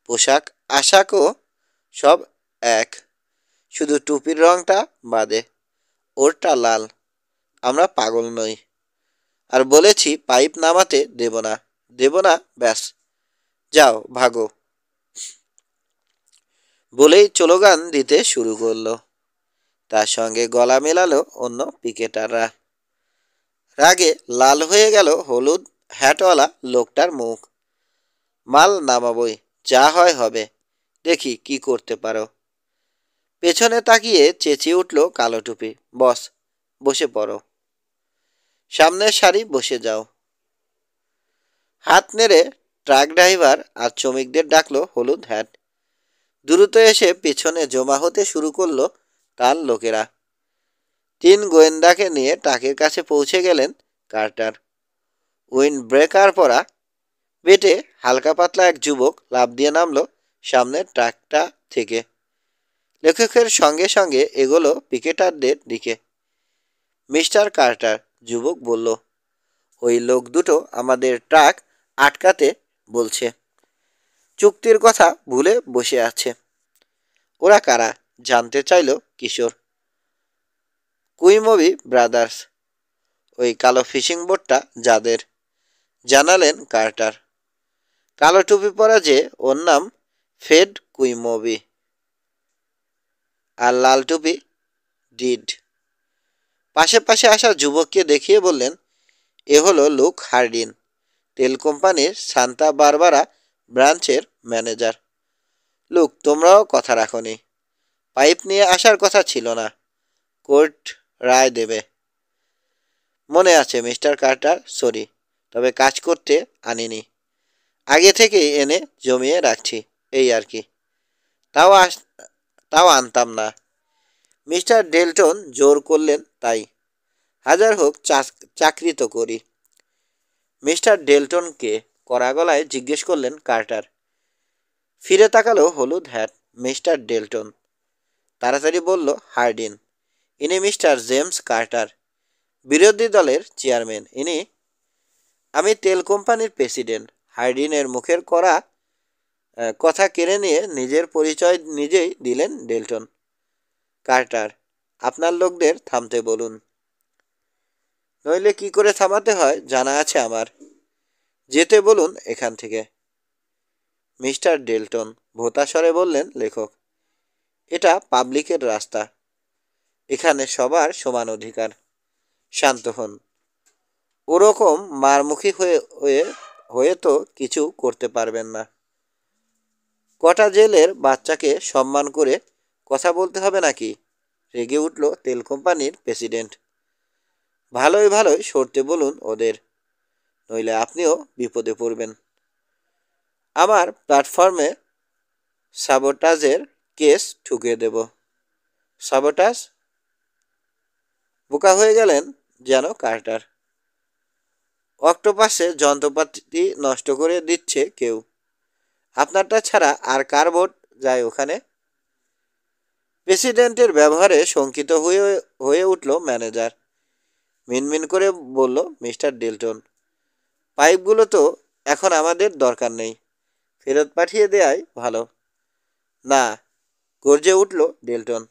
পোশাক আশাকও সব এক, শুধু টুপির রংটা বাদে। ওরটা লাল। আমরা পাগল নই। আর বলেছি পাইপ নামাতে দেব না। দেব না, ব্যাস। যাও ভাগো। বলেই স্লোগান দিতে শুরু করলো। তার সঙ্গে গলা মেলালো অন্য পিকেটাররা। রাগে লাল হয়ে গেল হলুদ হ্যাটওয়ালা লোকটার মুখ। মাল নামাবই, যা হয় হবে, দেখি কি করতে পারো। পেছনে তাকিয়ে চেঁচিয়ে উঠল কালো টুপি, বস বসে পড়ো, সামনের সারি বসে যাও। হাত নেড়ে ট্রাক ড্রাইভার আর শ্রমিকদের ডাকলো হলুদ হ্যাট। দ্রুত এসে পেছনে জমা হতে শুরু করলো তার লোকেরা। 3 গোয়েন্দাকে নিয়ে ট্রাকের কাছে পৌঁছে গেলেন কার্টার। উইন্ড ব্রেকার পরা, বেটে হালকা পাতলা এক যুবক লাফ দিয়ে নামলো সামনের ট্রাকটা থেকে। লেখকের সঙ্গে সঙ্গে এগোলো পিকেটারদের দিকে। মিস্টার কার্টার, যুবক বলল, ওই লোক দুটো আমাদের ট্রাক আটকাতে বলছে। চুক্তির কথা ভুলে বসে আছে। ওরা কারা জানতে চাইল কিশোর। কুইমবি ব্রাদার্স, ওই কালো ফিশিং বোটটা যাদের, জানালেন কার্টার। কালো টুপি পরা যে, ওর নাম ফেড কুইমবি। আর লাল টুপি ডিড। পাশে পাশে আসা যুবককে দেখিয়ে বললেন, এ হলো লুক হার্ডিন, তেল কোম্পানির সান্তা বারবারা ব্রাঞ্চের ম্যানেজার। লুক, তোমরাও কথা রাখনি। পাইপ নিয়ে আসার কথা ছিল না, কোর্ট রায় দেবে। মনে আছে মিস্টার কার্টার, সরি, তবে কাজ করতে আনিনি। আগে থেকেই এনে জমিয়ে রাখছি, এই আর কি। তাও আনতাম না। মিস্টার ডেলটন জোর করলেন তাই। হাজার হোক চাকরি তো করি। মিস্টার ডেলটনকে কড়া গলায় জিজ্ঞেস করলেন কার্টার। ফিরে তাকালো হলুদ হ্যাট। Mister Dalton. তাড়াতাড়ি বলল হার্ডিন। ইনি মিস্টার জেমস কার্টার, বিরোধী দলের চেয়ারম্যান। ইনি। আমি তেল কোম্পানির প্রেসিডেন্ট। হার্ডিনের মুখের কড়া কথা কেড়ে নিয়ে নিজের পরিচয় নিজেই দিলেন ডেলটন। কার্টার, আপনার লোকদের থামতে বলুন। নইলে কি করে থামাতে হয় জানা আছে আমার। যেতে বলুন এখান থেকে। মিস্টার ডেলটন ভোঁতা স্বরে বললেন লেখক, এটা পাবলিকের রাস্তা, এখানে সবার সমান অধিকার। শান্ত হন। ওরকম মারমুখী হয়ে তো কিছু করতে পারবেন না। কটা জেলের বাচ্চাকে সম্মান করে কথা বলতে হবে নাকি? রেগে উঠল তেল কোম্পানির প্রেসিডেন্ট। ভালোই ভালোই সরতে বলুন ওদের, নইলে আপনিও বিপদে পড়বেন। আমার প্ল্যাটফর্মে সাবোটাজের কেস ঠুকিয়ে দেব। সাবোটাজ? বোকা হয়ে গেলেন যেন কার্টার। অক্টোপাসে যন্ত্রপাতি নষ্ট করে দিচ্ছে কেউ। আপনারটা ছাড়া আর কার ভোট যায় ওখানে? প্রেসিডেন্টের ব্যবহারে শঙ্কিত হয়ে উঠল ম্যানেজার। মিনমিন করে বলল মিস্টার ডেলটন, পাইপগুলো তো এখন আমাদের দরকার নেই, ফেরত পাঠিয়ে দেয়াই ভালো। না, গর্জে উঠল ডেলটন।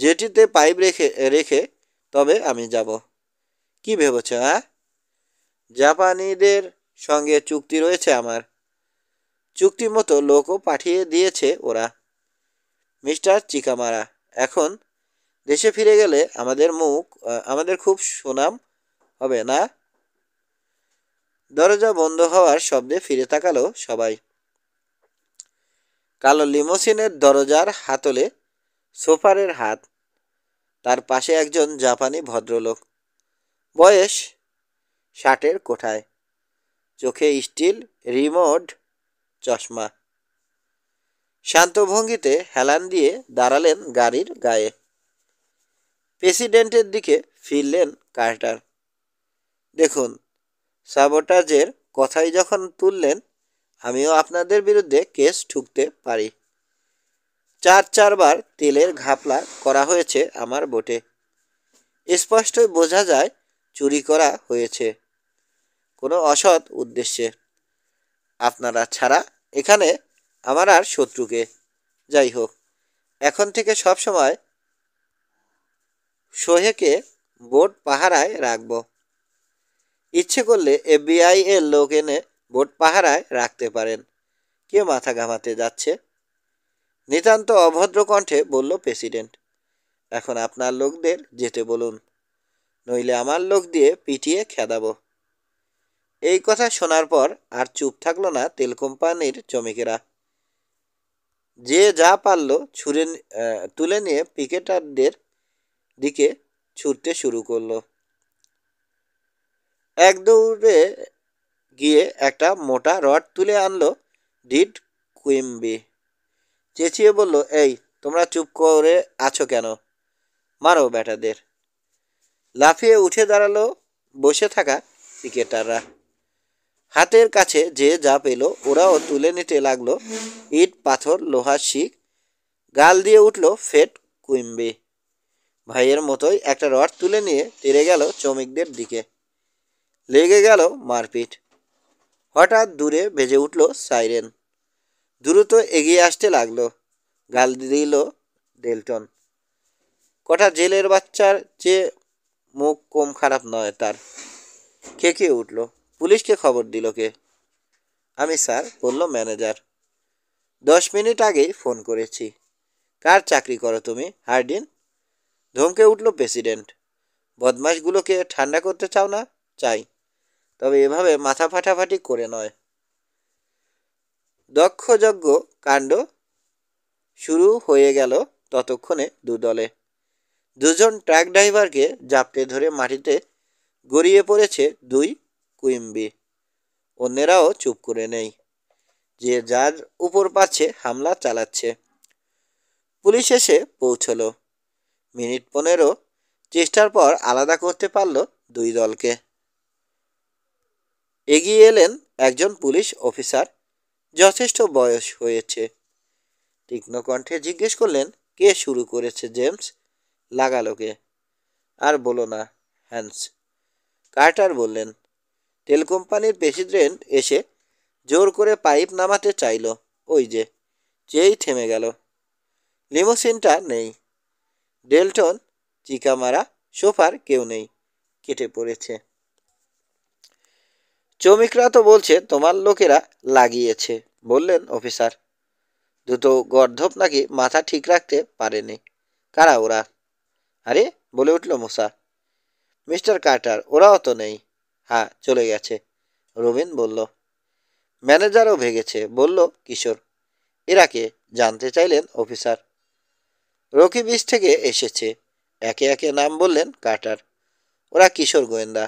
জেটিতে পাইপ রেখে তবে আমি যাব। কি ভেবেছ, হ্যাঁ? জাপানিদের সঙ্গে চুক্তি রয়েছে আমার। চুক্তি মতো লোকও পাঠিয়ে দিয়েছে ওরা। মিস্টার চিকামারা, এখন দেশে ফিরে গেলে আমাদের খুব সুনাম হবে না? দরজা বন্ধ হওয়ার শব্দে ফিরে তাকালো সবাই। কালো লিমোসিনের দরজার হাতলে সোফারের হাত, তার পাশে একজন জাপানি ভদ্রলোক, বয়স 60-এর কোঠায়, চোখে স্টিল রিমোড চশমা। শান্ত ভঙ্গিতে হেলান দিয়ে দাঁড়ালেন গাড়ির গায়ে। প্রেসিডেন্টের দিকে ফিরলেন কার্টার। দেখুন, সাবোটাজের কথাই যখন তুললেন, আমিও আপনাদের বিরুদ্ধে কেস ঠুকতে পারি। 4 বার তেলের ঘাপলা করা হয়েছে আমার বোটে। স্পষ্টই বোঝা যায় চুরি করা হয়েছে কোনো অসৎ উদ্দেশ্যে। আপনারা ছাড়া এখানে আমার আর শত্রুকে। যাই হোক, এখন থেকে সব সময় সোহেকে বোট পাহারায় রাখব। ইচ্ছে করলে FBI এর লোক এনে বোট পাহারায় রাখতে পারেন। কে মাথা ঘামাতে যাচ্ছে? নিতান্ত অভদ্র কণ্ঠে বলল প্রেসিডেন্ট। এখন আপনার লোকদের যেতে বলুন, নইলে আমার লোক দিয়ে পিটিয়ে খেদাবো। এই কথা শোনার পর আর চুপ থাকলো না তেল কোম্পানির শ্রমিকেরা। যে যা পারল তুলে নিয়ে পিকেটারদের দিকে ছুটতে শুরু করলো। এক দৌড়ে গিয়ে একটা মোটা রড তুলে আনলো ডিড কুইম্বি। চেঁচিয়ে বলল, এই তোমরা চুপ করে আছো কেন? মারো ব্যাটাদের। লাফিয়ে উঠে দাঁড়ালো বসে থাকা পিকেটাররা। হাতের কাছে যে যা পেল ওরাও তুলে নিতে লাগলো ইট, পাথর, লোহার শিক। গাল দিয়ে উঠল ফেট কুইম্বি। ভাইয়ের মতোই একটা রড তুলে নিয়ে তেড়ে গেল শ্রমিকদের দিকে। লেগে গেল মারপিট। হঠাৎ দূরে বেজে উঠল সাইরেন। দ্রুত এগিয়ে আসতে লাগলো। গাল দিল ডেলটন। কটা জেলের বাচ্চার চেয়ে মুখ কম খারাপ নয় তার। খেকিয়ে উঠল। পুলিশকে খবর দিল কে? আমি স্যার, বলল ম্যানেজার। 10 মিনিট আগেই ফোন করেছি। কার চাকরি করো তুমি, হার্ডিন? ধমকে উঠল প্রেসিডেন্ট। বদমাশগুলোকে ঠান্ডা করতে চাও না? চাই, তবে এভাবে মাথা ফাটাফাটি করে নয়। দক্ষযজ্ঞ কাণ্ড শুরু হয়ে গেল ততক্ষণে দুদলে। দুজন ট্রাক ড্রাইভারকে জাপটে ধরে মাটিতে গড়িয়ে পড়েছে 2 কুইম্বি। অন্যেরাও চুপ করে নেই। যে যার উপর পাচ্ছে হামলা চালাচ্ছে। পুলিশ এসে পৌঁছল। মিনিট 15 চেষ্টার পর আলাদা করতে পারল 2 দলকে। এগিয়ে এলেন একজন পুলিশ অফিসার, যথেষ্ট বয়স হয়েছে। তীক্ষ্ণ কণ্ঠে জিজ্ঞেস করলেন, কে শুরু করেছে জেমস? লাগালো কে? আর বলো না, হ্যান্স। কার্টার বললেন। তেল কোম্পানির প্রেসিডেন্ট এসে জোর করে পাইপ নামাতে চাইল। ওই যে, যেই থেমে গেল। লিমোসিনটা নেই। ডেলটন, চিকামারা, সোফার কেউ নেই, কেটে পড়েছে। শ্রমিকরা তো বলছে তোমার লোকেরা লাগিয়েছে, বললেন অফিসার। দুটো গর্ধপ নাকি মাথা ঠিক রাখতে পারেনি। কারা ওরা? আরে, বলে উঠল মুসা। মিস্টার কার্টার, ওরাও তো নেই। হ্যাঁ, চলে গেছে, রবিন বলল। ম্যানেজারও ভেগেছে, বলল কিশোর। এরা কে? জানতে চাইলেন অফিসার। রকি বিচ থেকে এসেছে, একে একে নাম বললেন কার্টার। ওরা কিশোর গোয়েন্দা।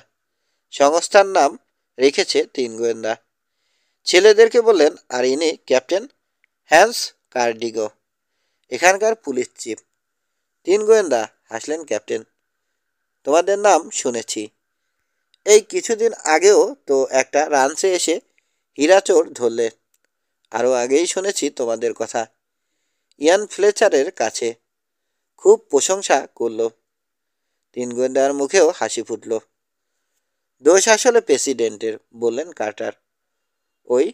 সংস্থার নাম রেখেছে 3 গোয়েন্দা। ছেলেদেরকে বললেন, আর ইনি ক্যাপ্টেন হ্যান্স কার্ডিগো, এখানকার পুলিশ চিফ। 3 গোয়েন্দা, হাসলেন ক্যাপ্টেন। তোমাদের নাম শুনেছি। এই কিছুদিন আগেও তো একটা রাঞ্চে এসে হীরাচোর ধরলে। আরও আগেই শুনেছি তোমাদের কথা, ইয়ান ফ্লেচারের কাছে। খুব প্রশংসা করল। 3 গোয়েন্দার মুখেও হাসি ফুটল। দোষ আসলে প্রেসিডেন্টের, বললেন কার্টার। ওই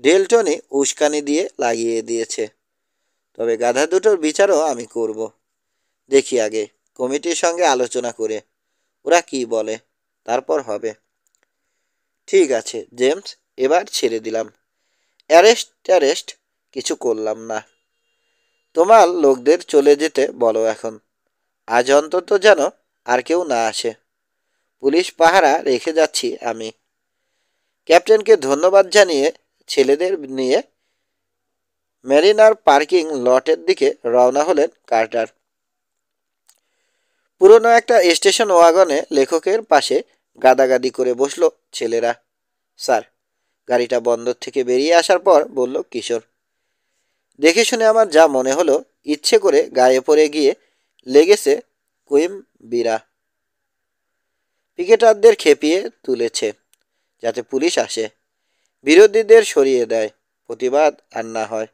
ডেলটনে উস্কানি দিয়ে লাগিয়ে দিয়েছে। তবে গাধা দুটোর বিচারও আমি করব। দেখি আগে কমিটির সঙ্গে আলোচনা করে ওরা কি বলে, তারপর হবে। ঠিক আছে জেমস, এবার ছেড়ে দিলাম। অ্যারেস্ট কিছু করলাম না। তোমার লোকদের চলে যেতে বলো এখন। আজ অন্তত যেন আর কেউ না আসে। পুলিশ পাহারা রেখে যাচ্ছি আমি। ক্যাপ্টেনকে ধন্যবাদ জানিয়ে ছেলেদের নিয়ে মেরিনার পার্কিং লটের দিকে রওনা হলেন কার্টার। পুরনো একটা স্টেশন ওয়াগনে লেখকের পাশে গাদাগাদি করে বসল ছেলেরা। স্যার, গাড়িটা বন্দর থেকে বেরিয়ে আসার পর বলল কিশোর, দেখে শুনে আমার যা মনে হলো, ইচ্ছে করে গায়ে পড়ে গিয়ে লেগেছে কুইম্বিরা। পিকেটারদের খেপিয়ে তুলেছে যাতে পুলিশ আসে, বিরোধীদের সরিয়ে দেয়, প্রতিবাদ আর না হয়।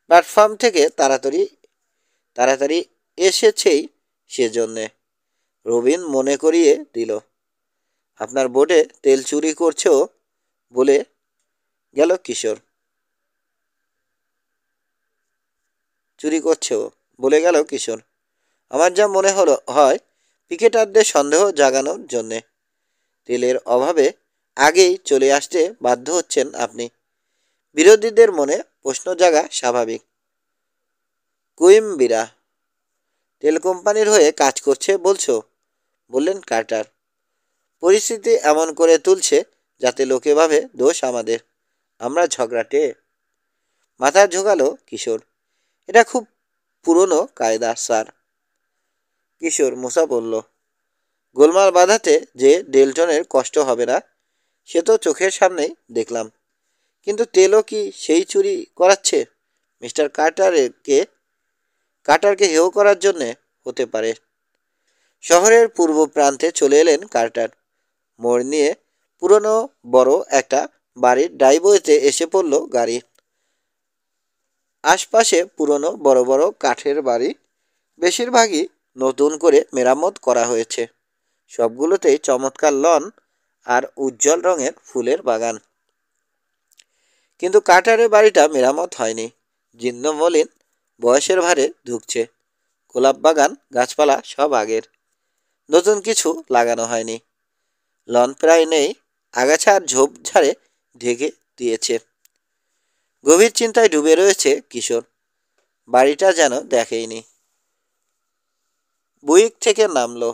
প্ল্যাটফর্ম থেকে তাড়াতাড়ি তাড়াতাড়ি এসেছেই সেজন্যে। রবিন মনে করিয়ে দিল, আপনার বোটে তেল চুরি করছেও বলে গেল কিশোর। চুরি করছেও বলে গেল কিশোর। আমার যা মনে হয় পিকেটারদের সন্দেহ জাগানোর জন্যে। তেলের অভাবে আগেই চলে আসতে বাধ্য হচ্ছেন আপনি। বিরোধীদের মনে প্রশ্ন জাগা স্বাভাবিক। কুইম্বিরা তেল কোম্পানির হয়ে কাজ করছে বলছো, বললেন কার্টার। পরিস্থিতি এমন করে তুলছে যাতে লোকে ভাবে দোষ আমাদের, আমরা ঝগড়াটে। মাথা ঝোঁকালো কিশোর। এটা খুব পুরনো কায়দা স্যার। কিশোর মুসা বলল, গোলমাল বাঁধাতে যে ডেলটনের কষ্ট হবে না সে তো চোখের সামনেই দেখলাম। কিন্তু তেলও কি সেই চুরি করাচ্ছে? মিস্টার কার্টারকে হেয় করার জন্যে হতে পারে। শহরের পূর্ব প্রান্তে চলে এলেন কার্টার। মোড় নিয়ে পুরনো বড় একটা বাড়ির ড্রাইভওয়েতে এসে পড়ল গাড়ি। আশপাশে পুরনো বড় বড় কাঠের বাড়ি, বেশিরভাগই নতুন করে মেরামত করা হয়েছে। সবগুলোতেই চমৎকার লন আর উজ্জ্বল রঙের ফুলের বাগান। কিন্তু কার্টারের বাড়িটা মেরামত হয়নি, জীর্ণ মলিন, বয়সের ভারে ধুঁকছে। গোলাপ বাগান, গাছপালা সব আগের, নতুন কিছু লাগানো হয়নি। লন প্রায় নেই, আগাছা আর ঝোপঝাড়ে ঢেকে দিয়েছে। গভীর চিন্তায় ডুবে রয়েছে কিশোর। বাড়িটা যেন দেখেইনি। বুইক থেকে নামলো।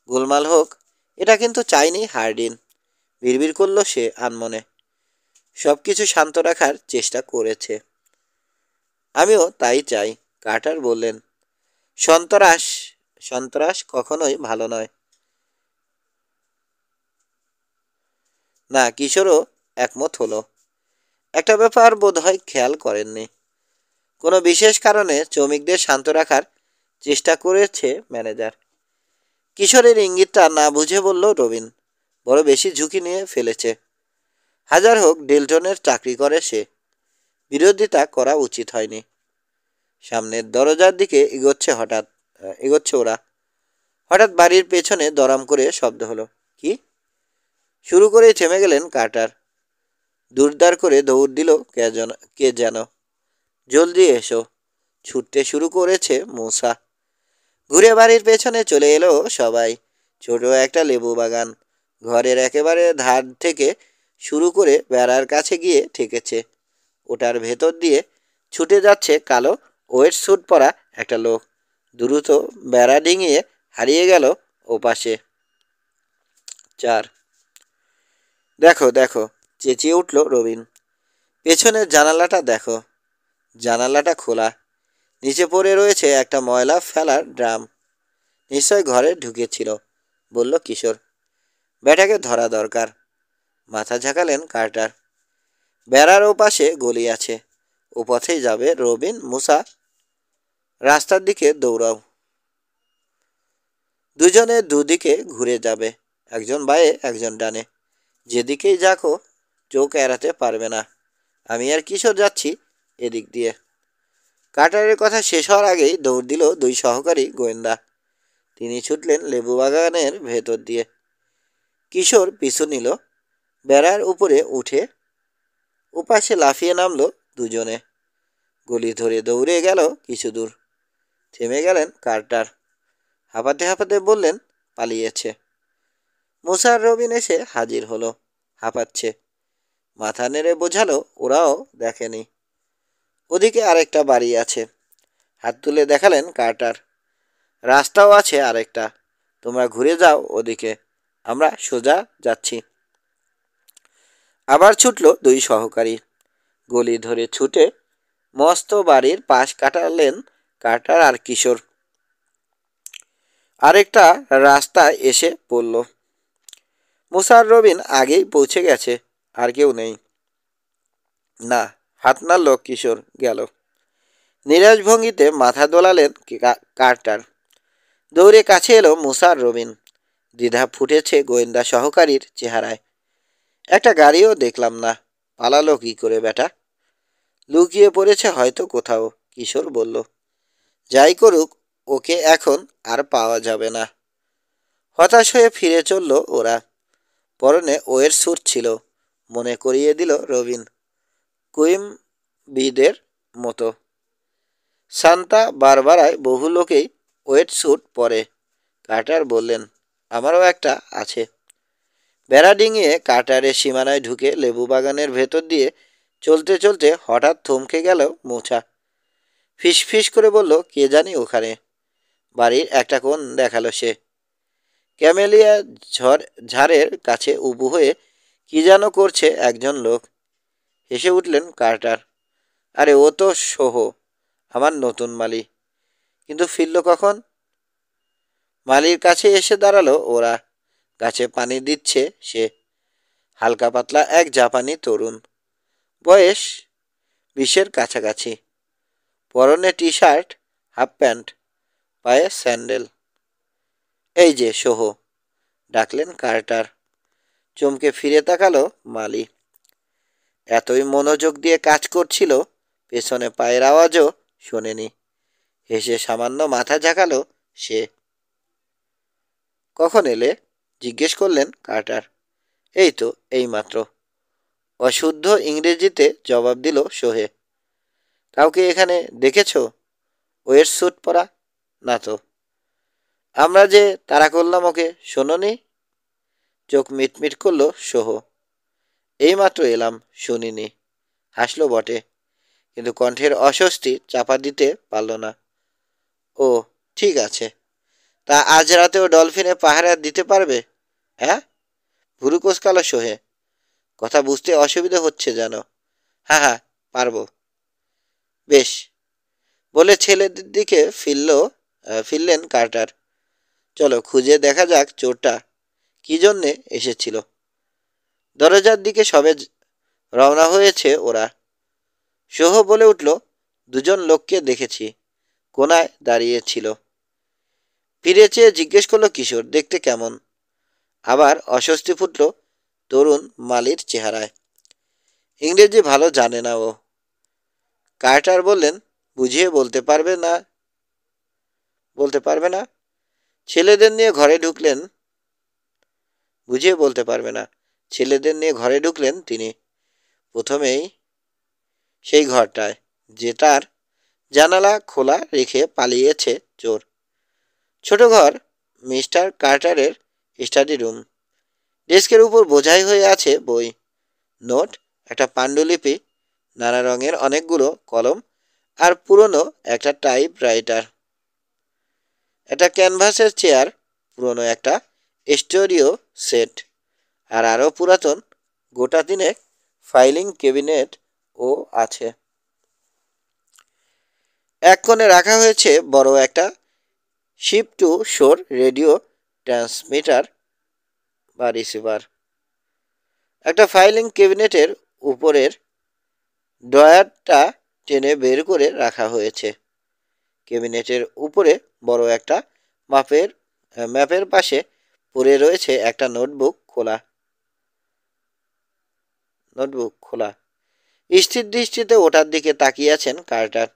গোলমাল হোক, এটা কিন্তু চাইনি হার্ডিন, বিড়বিড় করল সে আনমনে। সব কিছু শান্ত রাখার চেষ্টা করেছে। আমিও তাই চাই, কার্টার বললেন। সন্ত্রাস সন্ত্রাস কখনোই ভালো নয়। না, কিশোরও একমত হলো। একটা ব্যাপার বোধহয় খেয়াল করেননি। কোনো বিশেষ কারণে শ্রমিকদের শান্ত রাখার চেষ্টা করেছে ম্যানেজার। কিশোরের ইঙ্গিতটা না বুঝে বলল রবিন, বড় বেশি ঝুঁকি নিয়ে ফেলেছে। হাজার হোক ডেলটনের চাকরি করে সে, বিরোধিতা করা উচিত হয়নি। সামনের দরজার দিকে এগোচ্ছে ওরা। হঠাৎ বাড়ির পেছনে দরাম করে শব্দ হলো। কি? শুরু করেই থেমে গেলেন কার্টার। দুরদার করে দৌড় দিল কে যেন। জলদি এসো, ছুটতে শুরু করেছে মূসা। ঘুরে বাড়ির পেছনে চলে এলো সবাই। ছোট একটা লেবু বাগান, ঘরের একেবারে ধার থেকে শুরু করে বেড়ার কাছে গিয়ে ঠেকেছে। ওটার ভেতর দিয়ে ছুটে যাচ্ছে কালো ওয়েট স্যুট পরা একটা লোক। দ্রুত বেড়া ডিঙিয়ে হারিয়ে গেল ওপাশে। 4 দেখো দেখো, চেঁচিয়ে উঠল রবিন। পেছনের জানালাটা দেখো। জানালাটা খোলা, নিচে পড়ে রয়েছে একটা ময়লা ফেলার ড্রাম। নিশ্চয় ঘরে ঢুকেছিল, বলল কিশোর। ব্যাটাকে ধরা দরকার। মাথা ঝাঁকালেন কার্টার। বেড়ার ওপাশে গলি আছে, ও পথেই যাবে রবিন, মুসা। রাস্তার দিকে দৌড়াও। দুজনে দুদিকে ঘুরে যাবে, একজন বাঁয়ে একজন ডানে। যেদিকেই যাকো চোখ এড়াতে পারবে না। আমি আর কিশোর যাচ্ছি এদিক দিয়ে। কার্টারের কথা শেষ হওয়ার আগেই দৌড় দিল 2 সহকারী গোয়েন্দা। তিনি ছুটলেন লেবু বাগানের ভেতর দিয়ে। কিশোর পিছু নিল। বেড়ার উপরে উঠে ওপাশে লাফিয়ে নামলো দুজনে। গলি ধরে দৌড়ে গেল কিছু দূর। থেমে গেলেন কার্টার। হাঁপাতে হাঁপাতে বললেন, পালিয়েছে। মুসার রবিন এসে হাজির হলো। হাঁপাচ্ছে। মাথা নেড়ে বোঝালো ওরাও দেখেনি। ওদিকে আরেকটা বাড়ি আছে। হাত তুলে দেখালেন কার্টার। রাস্তাও আছে আরেকটা। তোমরা ঘুরে যাও ওদিকে, আমরা সোজা যাচ্ছি। আবার ছুটল দুই সহকারী। গলি ধরে ছুটে মস্ত বাড়ির পাশ কাটালেন কার্টার আর কিশোর। আরেকটা রাস্তায় এসে পড়ল। মুসার রবিন আগেই পৌঁছে গেছে, আর কেউ নেই। না, হাত নাড়ল কিশোর, গেল। নিরাশ ভঙ্গিতে মাথা দোলালেন কার্টার। দৌড়ে কাছে এলো মুসার রবিন। দ্বিধা ফুটেছে গোয়েন্দা সহকারীর চেহারায়। একটা গাড়িও দেখলাম না, পালালো কি করে বেটা? লুকিয়ে পড়েছে হয়তো কোথাও, কিশোর বলল। যাই করুক, ওকে এখন আর পাওয়া যাবে না। হতাশ হয়ে ফিরে চলল ওরা। পরনে ওয়ের স্যুট ছিল, মনে করিয়ে দিল রবিন, কুইম বিদের মতো। সান্তা বারবারায় বহু লোকেই ওয়েট স্যুট পরে। কার্টার বললেন, আমারও একটা আছে। বেড়া ডিঙিয়ে কার্টারের সীমানায় ঢুকে লেবু বাগানের ভেতর দিয়ে চলতে চলতে হঠাৎ থমকে গেল মোছা। ফিস ফিস করে বলল, কে জানি ওখানে। বাড়ির একটা কোণ দেখালো সে। ক্যামেলিয়া ঝাড়ের কাছে উবু হয়ে কি যেন করছে একজন লোক। হেসে উঠলেন কার্টার। আরে ও তো সোহ, আমার নতুন মালি। কিন্তু ফিরল কখন? মালির কাছে এসে দাঁড়ালো ওরা। গাছে পানি দিচ্ছে সে। হালকা পাতলা এক জাপানি তরুণ, বয়স 20-এর কাছাকাছি। পরনে টি শার্ট, হাফ প্যান্ট, পায়ে স্যান্ডেল। এই যে সোহ, ডাকলেন কার্টার। চমকে ফিরে তাকালো মালি। এতই মনোযোগ দিয়ে কাজ করছিল, পেছনে পায়ের আওয়াজও শোনেনি। হেসে সামান্য মাথা ঝাঁকালো সে। কখন এলে? জিজ্ঞেস করলেন কার্টার। এই তো এইমাত্র, অশুদ্ধ ইংরেজিতে জবাব দিল সোহে। কাউকে এখানে দেখেছ? ওয়ের স্যুট পরা? না তো। আমরা যে তাড়া করলাম ওকে, শোনোনি? চোখ মিটমিট করলো সোহ। এইমাত্র এলাম, শুনিনি। হাসলো বটে, কিন্তু কণ্ঠের অস্বস্তি চাপা দিতে পারল না। ও, ঠিক আছে। তা আজ রাতেও ডলফিনে পাহারা দিতে পারবে? হ্যাঁ? ভুরু কোসকালো সোহে। কথা বুঝতে অসুবিধা হচ্ছে যেন। হ্যাঁ হ্যাঁ, পারবো। বেশ, বলে ছেলেদের দিকে ফিরলেন কার্টার। চলো খুঁজে দেখা যাক চোরটা কি জন্যে এসেছিল। দরজার দিকে সবে রওনা হয়েছে ওরা। সোহ বলে উঠল, দুজন লোককে দেখেছি, কোনায় দাঁড়িয়েছিল। ফিরে চেয়ে জিজ্ঞেস করলো কিশোর, দেখতে কেমন? আবার অস্বস্তি ফুটল তরুণ মালির চেহারায়। ইংরেজি ভালো জানে না ও। কার্টার বললেন, বুঝিয়ে বলতে পারবে না? ছেলেদের নিয়ে ঘরে ঢুকলেন বুঝিয়ে বলতে পারবে না। ছেলেদের নিয়ে ঘরে ঢুকলেন তিনি। প্রথমেই সেই ঘরটায়, যে তার জানালা খোলা রেখে পালিয়েছে চোর। ছোট ঘর, মিস্টার কার্টারের স্টাডি রুম। ডেস্কের উপর বোঝাই হয়ে আছে বই, নোট, একটা পাণ্ডুলিপি, নানা রঙের অনেকগুলো কলম, আর পুরনো একটা টাইপরাইটার। একটা ক্যানভাসের চেয়ার, পুরনো একটা স্টোরিও সেট, আর আরও পুরাতন গোটা তিনেক ফাইলিং ক্যাবিনেট ও আছে। এক কোণে রাখা হয়েছে বড় একটা শিপ টু শোর রেডিও ট্রান্সমিটার বা রিসিভার। একটা ফাইলিং ক্যাবিনেটের উপরের ড্রয়ারটা টেনে বের করে রাখা হয়েছে। ক্যাবিনেটের উপরে বড় একটা ম্যাপের পাশে পড়ে রয়েছে একটা নোটবুক খোলা। স্থির দৃষ্টিতে ওটার দিকে তাকিয়ে আছেন কার্টার।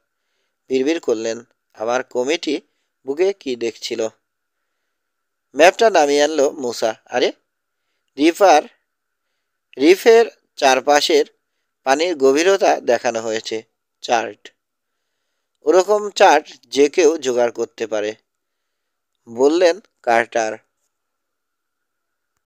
বিড়বিড় করলেন, আমার কমিটি বুকে কি দেখছিল। ম্যাপটা নামিয়ে আনলো মুসা। আরে, রিফের চারপাশের পানির গভীরতা দেখানো হয়েছে। চার্ট, ওরকম চার্ট যে কেউ জোগাড় করতে পারে, বললেন কার্টার।